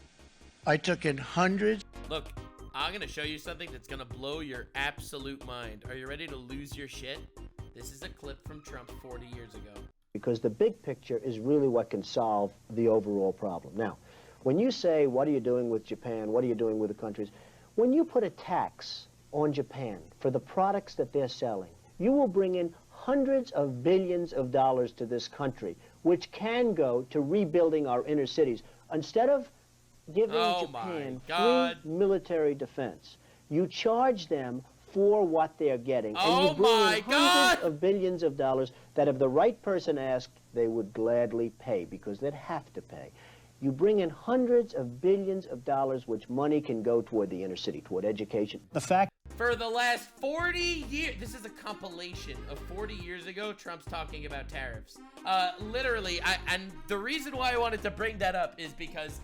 I took in hundreds. Look, I'm going to show you something that's going to blow your absolute mind. Are you ready to lose your shit? This is a clip from Trump 40 years ago. Because the big picture is really what can solve the overall problem. Now, when you say, what are you doing with Japan? What are you doing with the countries? When you put a tax on Japan for the products that they're selling, you will bring in hundreds of billions of dollars to this country, which can go to rebuilding our inner cities. Instead of giving Japan free military defense, you charge them for what they're getting. And you bring in hundreds of billions of dollars that if the right person asked, they would gladly pay, because they'd have to pay. You bring in hundreds of billions of dollars, which money can go toward the inner city, toward education. The fact for the last 40 years, this is a compilation of 40 years ago, Trump's talking about tariffs. Literally, and the reason why I wanted to bring that up is because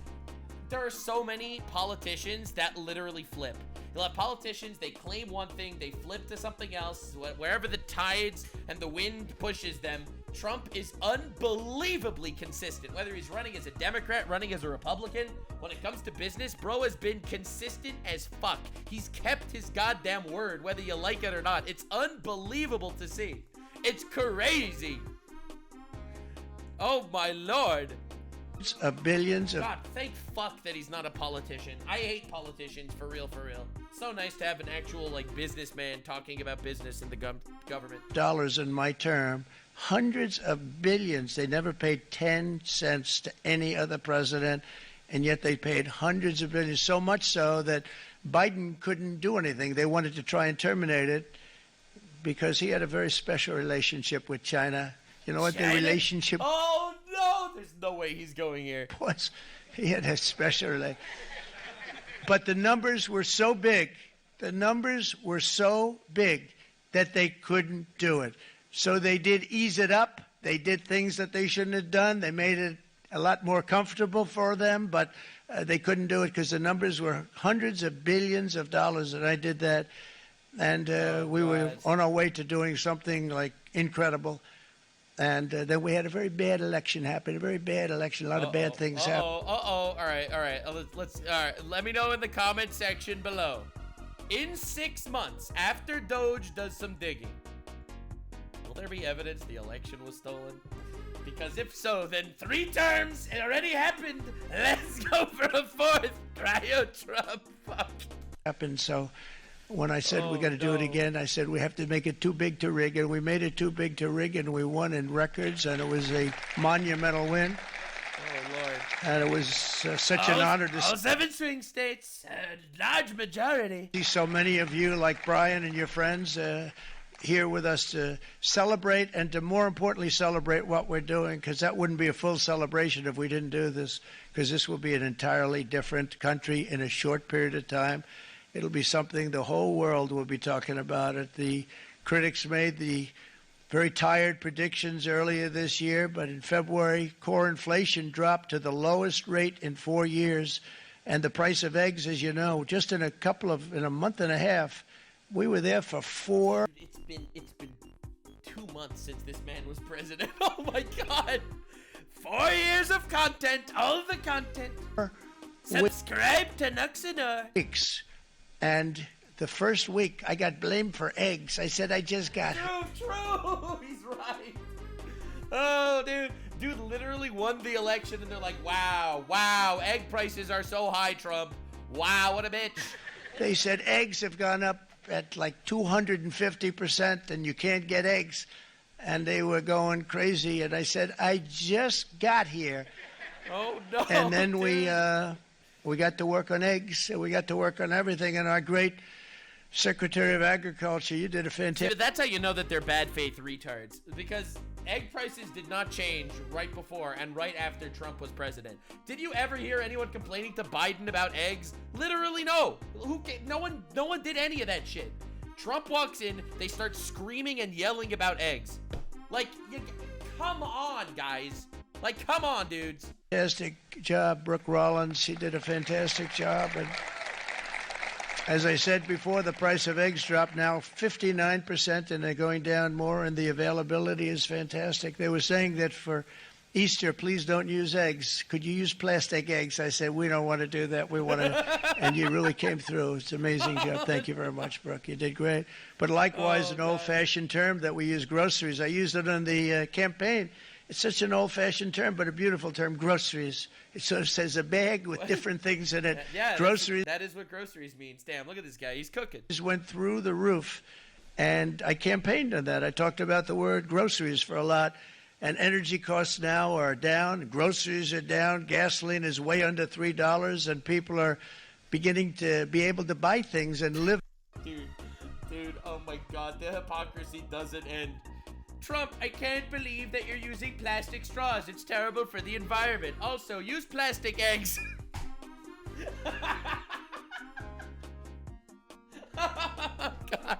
there are so many politicians that literally flip. You'll have politicians, they claim one thing, they flip to something else. Wherever the tides and the wind pushes them, Trump is unbelievably consistent. Whether he's running as a Democrat, running as a Republican, when it comes to business, bro has been consistent as fuck. He's kept his goddamn word, whether you like it or not. It's unbelievable to see. It's crazy. Oh my Lord. Of billions of... God, thank fuck that he's not a politician. I hate politicians, for real, for real. So nice to have an actual, like, businessman talking about business in the government. Dollars in my term, hundreds of billions. They never paid 10 cents to any other president, and yet they paid hundreds of billions, so much so that Biden couldn't do anything. They wanted to try and terminate it because he had a very special relationship with China. You know what the relationship... Oh, no! There's no way he's going here. Was he had a special relationship. But the numbers were so big. The numbers were so big that they couldn't do it. So they did ease it up. They did things that they shouldn't have done. They made it a lot more comfortable for them, but they couldn't do it because the numbers were hundreds of billions of dollars, and I did that. And we were on our way to doing something like incredible. And then we had a very bad election happen, a very bad election, a lot of bad things happen. All right. Let's let me know in the comment section below. In 6 months, after Doge does some digging, will there be evidence the election was stolen? Because if so, then 3 terms, it already happened. Let's go for a 4th. Cryo Trump. Fuck. Happened, so... When I said we got to do it again, I said we have to make it too big to rig, and we made it too big to rig, and we won in records, and it was a monumental win. Oh, Lord. And it was such an honor to all 7 swing states, large majority. See so many of you, like Brian and your friends, here with us to celebrate, and to more importantly celebrate what we're doing, because that wouldn't be a full celebration if we didn't do this, because this will be an entirely different country in a short period of time. It'll be something the whole world will be talking about it. The critics made the very tired predictions earlier this year, but in February, core inflation dropped to the lowest rate in 4 years. And the price of eggs, as you know, just in a month and a half, we were there for 4. It's been 2 months since this man was president. Oh my God. 4 years of content, all the content. Subscribe to Nuxanor. And the first week, I got blamed for eggs. I said I just got... True. He's right. Oh, dude. Dude literally won the election, and they're like, wow, egg prices are so high, Trump. Wow, what a bitch. They said eggs have gone up at like 250%, and you can't get eggs. And they were going crazy. And I said, I just got here. Oh, no. And then we got to work on eggs. And we got to work on everything. And our great Secretary of Agriculture, you did a fantastic... That's how you know that they're bad faith retards. Because egg prices did not change right before and right after Trump was president. Did you ever hear anyone complaining to Biden about eggs? Literally no. No one did any of that shit. Trump walks in, they start screaming and yelling about eggs. Like, come on, guys. Like, come on, dudes. Fantastic job, Brooke Rollins. She did a fantastic job. And as I said before, the price of eggs dropped now 59%, and they're going down more, and the availability is fantastic. They were saying that for Easter, please don't use eggs. Could you use plastic eggs? I said, we don't want to do that. We want to, and you really came through. It's an amazing job. Thank you very much, Brooke. You did great. But likewise, an old-fashioned term that we use, groceries. I used it on the campaign. It's such an old-fashioned term, but a beautiful term, groceries. It sort of says a bag with different things in it. Yeah, groceries. That is what groceries means. Damn, look at this guy. He's cooking. Went through the roof, and I campaigned on that. I talked about the word groceries for a lot. And energy costs now are down, groceries are down, gasoline is way under $3, and people are beginning to be able to buy things and live. Dude, oh my God, the hypocrisy doesn't end. Trump, I can't believe that you're using plastic straws. It's terrible for the environment. Also, use plastic eggs. Oh, God.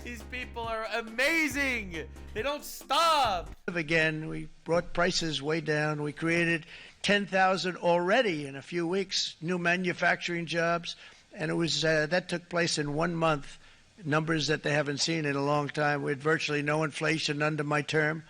These people are amazing. They don't stop. Again, we brought prices way down. We created 10,000 already in a few weeks, new manufacturing jobs. And it was that took place in 1 month, numbers that they haven't seen in a long time. We had virtually no inflation under my term.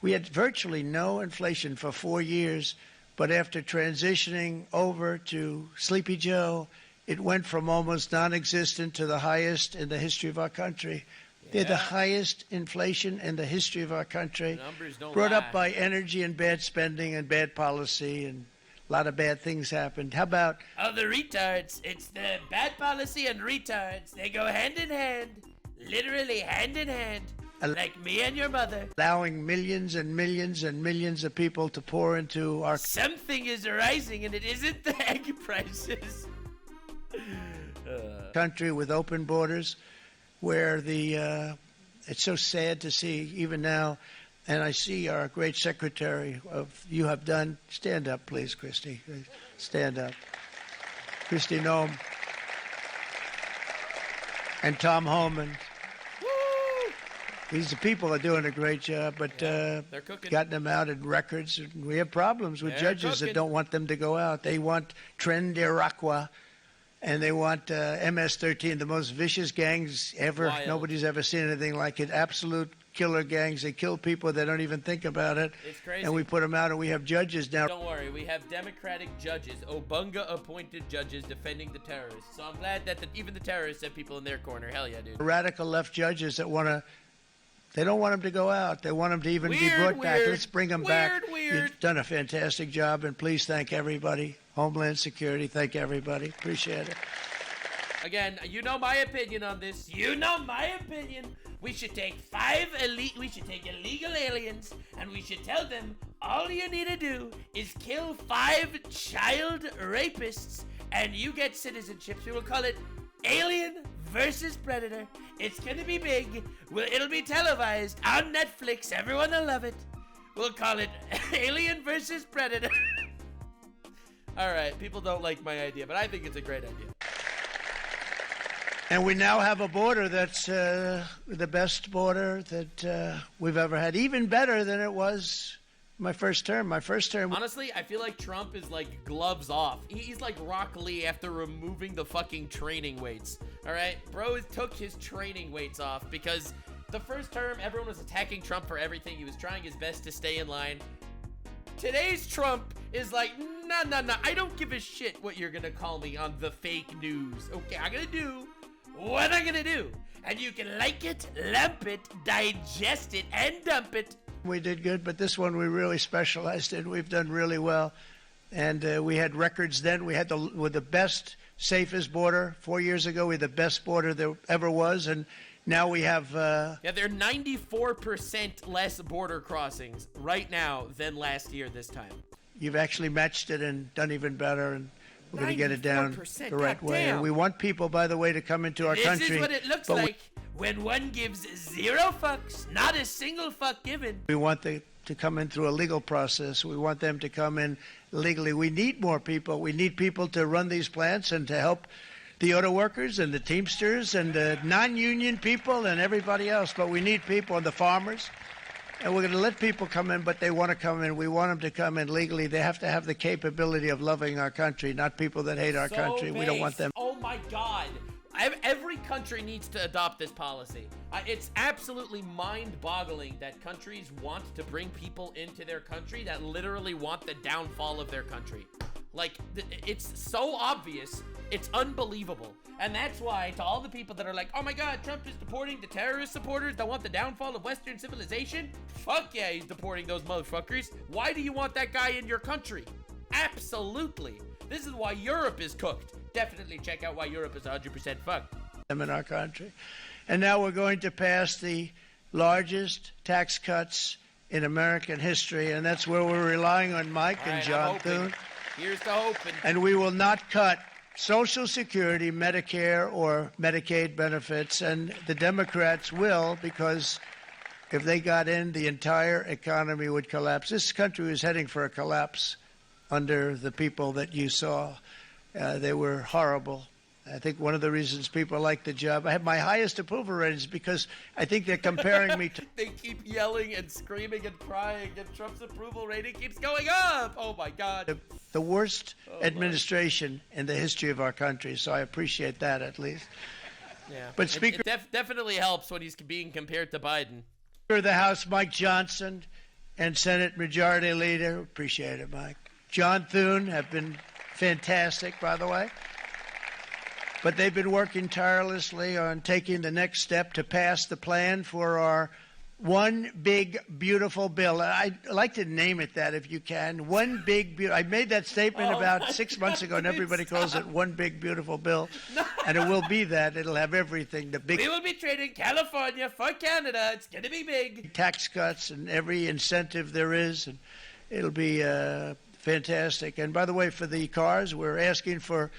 We had virtually no inflation for 4 years. But after transitioning over to Sleepy Joe, it went from almost non-existent to the highest in the history of our country. They're the highest inflation in the history of our country. Numbers don't brought lie. up by energy and bad spending and bad policy, and a lot of bad things happened. How about... Oh, the retards. It's the bad policy and retards. They go hand in hand. Literally hand in hand. Like me and your mother. allowing millions and millions and millions of people to pour into our... Something is rising, and it isn't the egg prices. country with open borders, where the it's so sad to see even now. And I see our great secretary of you have done. Stand up, please, Christy. Stand up. Christy Nome and Tom Homan. These people are doing a great job, but they're cooking. Gotten them out in records. We have problems with judges that don't want them to go out. They want Tren de Aragua, and they want MS-13, the most vicious gangs ever. Wild. Nobody's ever seen anything like it. Absolute killer gangs. They kill people. They don't even think about it. It's crazy. And we put them out, and we have judges now. Don't worry, we have Democratic judges, Obunga-appointed judges defending the terrorists. So I'm glad that even the terrorists have people in their corner. Hell yeah, dude. Radical left judges that want to... They don't want them to go out. They want them to even be brought back. Let's bring them back. You've done a fantastic job, and please thank everybody. Homeland Security, thank everybody. Appreciate it. Again, you know my opinion on this. You know my opinion. We should take illegal aliens, and we should tell them all you need to do is kill 5 child rapists, and you get citizenship. We will call it Alien versus Predator. It's gonna be big. It'll be televised on Netflix. Everyone will love it. We'll call it Alien versus Predator. All right, people don't like my idea, but I think it's a great idea. And we now have a border that's the best border that we've ever had, even better than it was my first term. Honestly, I feel like Trump is like gloves off. He's like Rock Lee after removing the fucking training weights. All right, bro took his training weights off because the first term everyone was attacking Trump for everything. He was trying his best to stay in line. Today's Trump is like, nah, I don't give a shit what you're gonna call me on the fake news. Okay, I'm gonna do what I'm gonna do, and you can like it, lump it, digest it, and dump it. We did good, but this one we really specialized in. We've done really well, and we had records then. We had the best safest border. 4 years ago, we had the best border there ever was, and now we have... yeah, there are 94% less border crossings right now than last year this time. You've actually matched it and done even better, and we're going to get it down the right way. And we want people, by the way, to come into our country. This is what it looks like when one gives 0 fucks, not a single fuck given. We want them to come in through a legal process. We want them to come in legally. We need more people. We need people to run these plants and to help the auto workers and the Teamsters and the non-union people and everybody else. But we need people and the farmers. And we're going to let people come in, but they want to come in. We want them to come in legally. They have to have the capability of loving our country, not people that hate our country. We don't want them. Oh, my God. Every country needs to adopt this policy. It's absolutely mind-boggling that countries want to bring people into their country that literally want the downfall of their country. Like, it's so obvious. It's unbelievable. And that's why, to all the people that are like, oh my God, Trump is deporting the terrorist supporters that want the downfall of Western civilization. Fuck yeah, he's deporting those motherfuckers. Why do you want that guy in your country? Absolutely. This is why Europe is cooked. Definitely check out why Europe is 100% fucked. In our country. And now we're going to pass the largest tax cuts in American history, and that's where we're relying on Mike and John Thune. Here's the hope. And we will not cut Social Security, Medicare, or Medicaid benefits, and the Democrats will, because if they got in, the entire economy would collapse. This country was heading for a collapse under the people that you saw. They were horrible. I think one of the reasons people like the job, I have my highest approval ratings because I think they're comparing me to... They keep yelling and screaming and crying, and Trump's approval rating keeps going up. Oh, my God. The worst administration in the history of our country, so I appreciate that at least. Yeah, but Speaker... It definitely helps when he's being compared to Biden. Speaker of the House, Mike Johnson, and Senate Majority Leader, appreciate it, Mike. John Thune have been fantastic, by the way. But they've been working tirelessly on taking the next step to pass the plan for our one big, beautiful bill. I'd like to name it that if you can. One big, beautiful. I made that statement about 6 months ago, and everybody calls it one big, beautiful bill. No. And it will be that. It'll have everything. We will be trading California for Canada. It's going to be big. Tax cuts and every incentive there is. And it'll be fantastic. And by the way, for the cars, we're asking for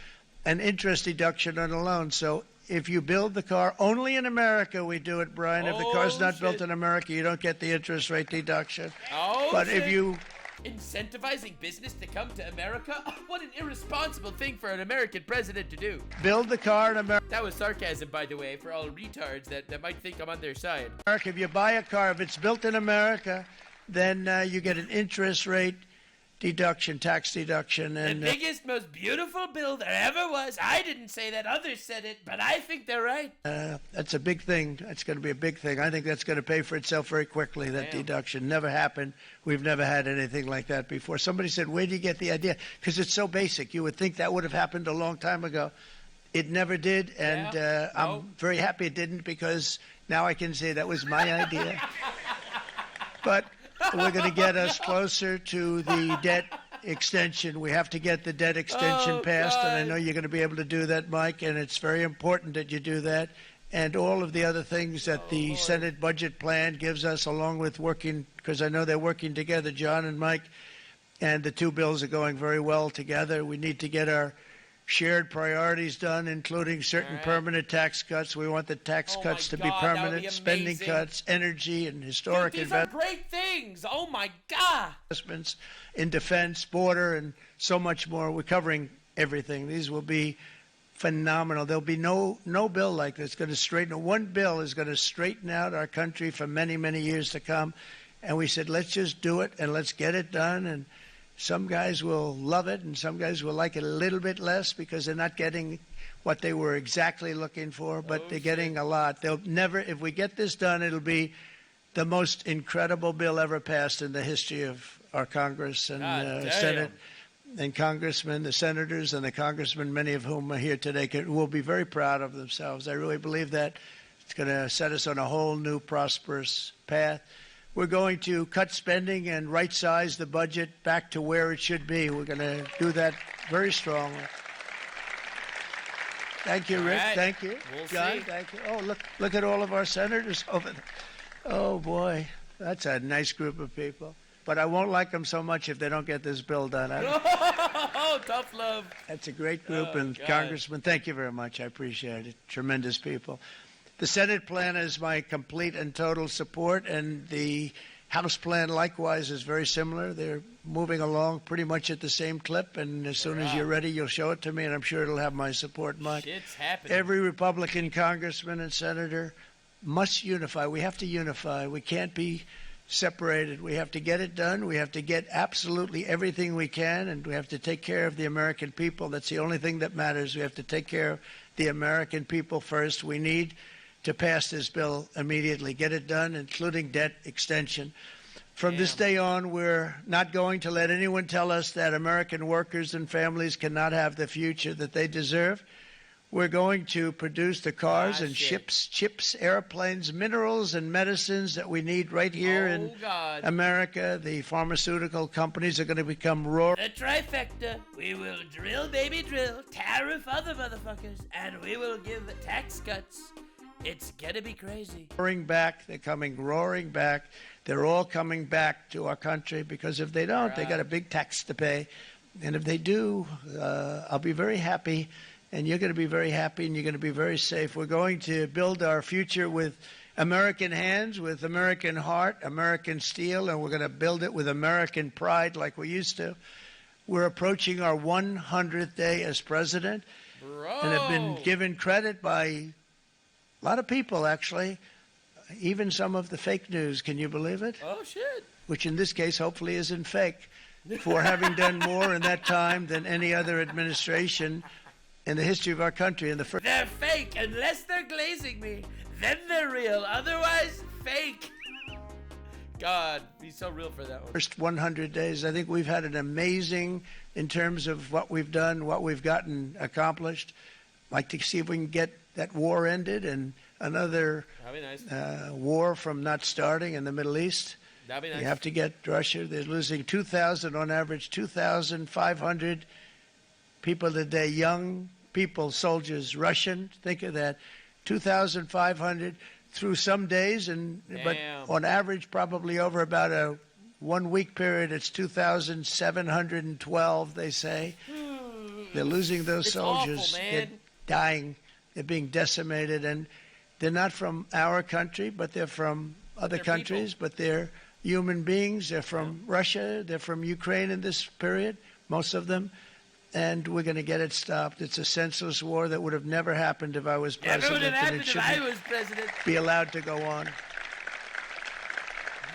an interest deduction on a loan. So if you build the car only in America, we do it, Brian. If the car's not built in America, you don't get the interest rate deduction. But if you... Incentivizing business to come to America? What an irresponsible thing for an American president to do. Build the car in America. That was sarcasm, by the way, for all retards that might think I'm on their side. If you buy a car, if it's built in America, then you get an interest rate deduction, tax deduction. And the biggest, most beautiful bill there ever was. I didn't say that, others said it, but I think they're right. That's a big thing. That's going to be a big thing. I think that's going to pay for itself very quickly, that deduction. Never happened. We've never had anything like that before. Somebody said, where do you get the idea? Because it's so basic. You would think that would have happened a long time ago. It never did, and I'm very happy it didn't, because now I can say that was my idea. But we're going to get us closer to the debt extension. We have to get the debt extension passed, and I know you're going to be able to do that, Mike, and it's very important that you do that. And all of the other things that the Senate budget plan gives us, along with working, because I know they're working together, John and Mike, and the two bills are going very well together. We need to get our shared priorities done, including certain permanent tax cuts. We want the tax cuts to be permanent, spending cuts, energy, and historic investments. These are great things. Oh, my God. Investments in defense, border, and so much more. We're covering everything. These will be phenomenal. There'll be no bill like this going to straighten. One bill is going to straighten out our country for many, many years to come. And we said, let's just do it, and let's get it done. And some guys will love it, and some guys will like it a little bit less because they're not getting what they were exactly looking for, but they're getting a lot. They'll never, if we get this done, it'll be the most incredible bill ever passed in the history of our Congress and Senate and congressmen, the senators and the congressmen, many of whom are here today, will be very proud of themselves. I really believe that it's going to set us on a whole new prosperous path. We're going to cut spending and right-size the budget back to where it should be. We're going to do that very strongly. Thank you, Rick. right. Thank you. We'll John, see. thank you. Oh, look at all of our senators over there. Oh, boy. That's a nice group of people. But I won't like them so much if they don't get this bill done. Oh, tough love. That's a great group. Oh, And God. Congressman, thank you very much. I appreciate it. Tremendous people. The Senate plan is my complete and total support, and the House plan likewise is very similar. They're moving along pretty much at the same clip, and as soon as you're ready, you'll show it to me, and I'm sure it'll have my support, Mike. Shit's happening. Every Republican congressman and senator must unify. We have to unify. We can't be separated. We have to get it done. We have to get absolutely everything we can, and we have to take care of the American people. That's the only thing that matters. We have to take care of the American people first. We need to pass this bill immediately, get it done, including debt extension. From this day on, we're not going to let anyone tell us that American workers and families cannot have the future that they deserve. We're going to produce the cars and ships, chips, airplanes, minerals, and medicines that we need right here in America. The pharmaceutical companies are going to become roaring. The trifecta. We will drill, baby, drill, tariff other motherfuckers, and we will give tax cuts. It's gonna be crazy. Roaring back. They're coming roaring back. They're all coming back to our country, because if they don't, they got a big tax to pay. And if they do, I'll be very happy, and you're going to be very happy, and you're going to be very safe. We're going to build our future with American hands, with American heart, American steel, and we're going to build it with American pride like we used to. We're approaching our 100th day as president, and have been given credit by a lot of people, actually, even some of the fake news. Can you believe it? Oh, shit. Which in this case hopefully isn't fake, for having done more in that time than any other administration in the history of our country. In the first, they're fake unless they're glazing me. Then they're real. Otherwise, fake. God, he's so real for that one. First 100 days, I think we've had an amazing, in terms of what we've done, what we've gotten accomplished. I'd like to see if we can get that war ended and another war from not starting in the Middle East. That'd be nice. You have to get Russia. They're losing 2,000 on average, 2,500 people a day, young people, soldiers, Russian. Think of that, 2,500 through some days, but on average, probably over about a 1 week period, it's 2,712. They say they're losing those soldiers. Awful, man. They're dying. They're being decimated, and they're not from our country, but they're from other countries. But they're human beings. They're from Russia. They're from Ukraine in this period, most of them. And we're going to get it stopped. It's a senseless war that would have never happened if I was president. Never would have happened and it if I shouldn't was president. be allowed to go on.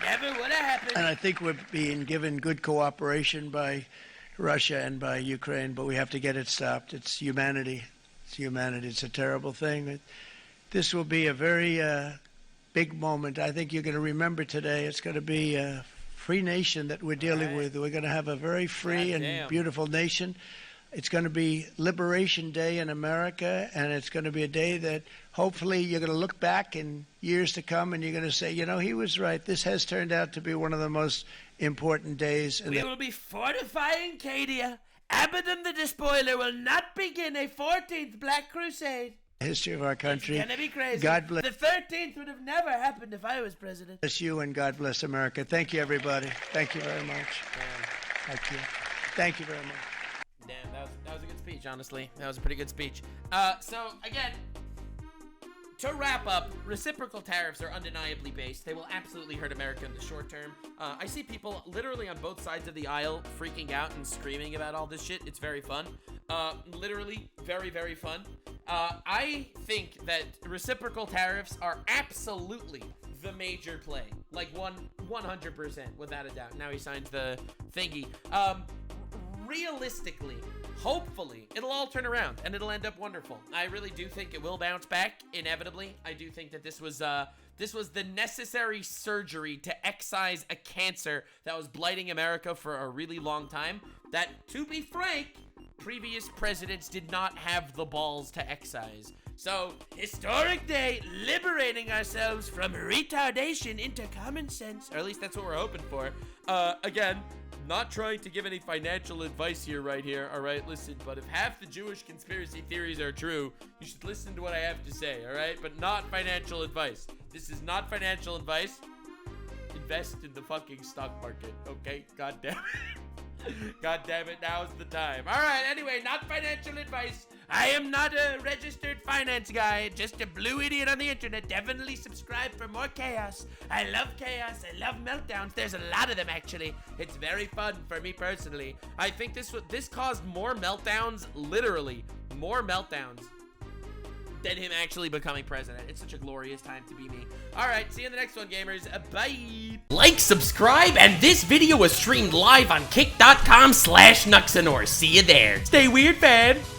Never would have happened. And I think we're being given good cooperation by Russia and by Ukraine, but we have to get it stopped. It's humanity. It's humanity. It's a terrible thing. This will be a very big moment. I think you're going to remember today. It's going to be a free nation that we're dealing with. We're going to have a very free and beautiful nation. It's going to be Liberation Day in America, and it's going to be a day that hopefully you're going to look back in years to come and you're going to say, you know, he was right. This has turned out to be one of the most important days. We will be fortifying Cadia. Abaddon the Despoiler will not begin a 14th Black Crusade. History of our country. It's gonna be crazy. God bless. The 13th would have never happened if I was president. Bless you, and God bless America. Thank you, everybody. Thank you very much. Thank you. Thank you very much. Damn, that was a good speech, honestly. That was a pretty good speech. So, again, to wrap up, reciprocal tariffs are undeniably based. They will absolutely hurt America in the short term. I see people literally on both sides of the aisle freaking out and screaming about all this shit. It's very fun. Literally very, very fun. I think that reciprocal tariffs are absolutely the major play. Like 100%, without a doubt. Now he signs the thingy. Realistically, hopefully, it'll all turn around and it'll end up wonderful. I really do think it will bounce back, inevitably. I do think that this was the necessary surgery to excise a cancer that was blighting America for a really long time. That, to be frank, previous presidents did not have the balls to excise. So, historic day, liberating ourselves from retardation into common sense. Or at least that's what we're hoping for. Again, not trying to give any financial advice here, right here, all right? Listen, but if half the Jewish conspiracy theories are true, you should listen to what I have to say, all right? But not financial advice. This is not financial advice. Invest in the fucking stock market, okay? God damn it. God damn it, now's the time. All right, anyway, not financial advice. I am not a registered finance guy, just a blue idiot on the internet. Definitely subscribe for more chaos. I love chaos. I love meltdowns. There's a lot of them, actually. It's very fun for me personally. I think this caused more meltdowns, literally, more meltdowns than him actually becoming president. It's such a glorious time to be me. All right, see you in the next one, gamers. Bye. Like, subscribe, and this video was streamed live on kick.com/Nuxanor. See you there. Stay weird, fam.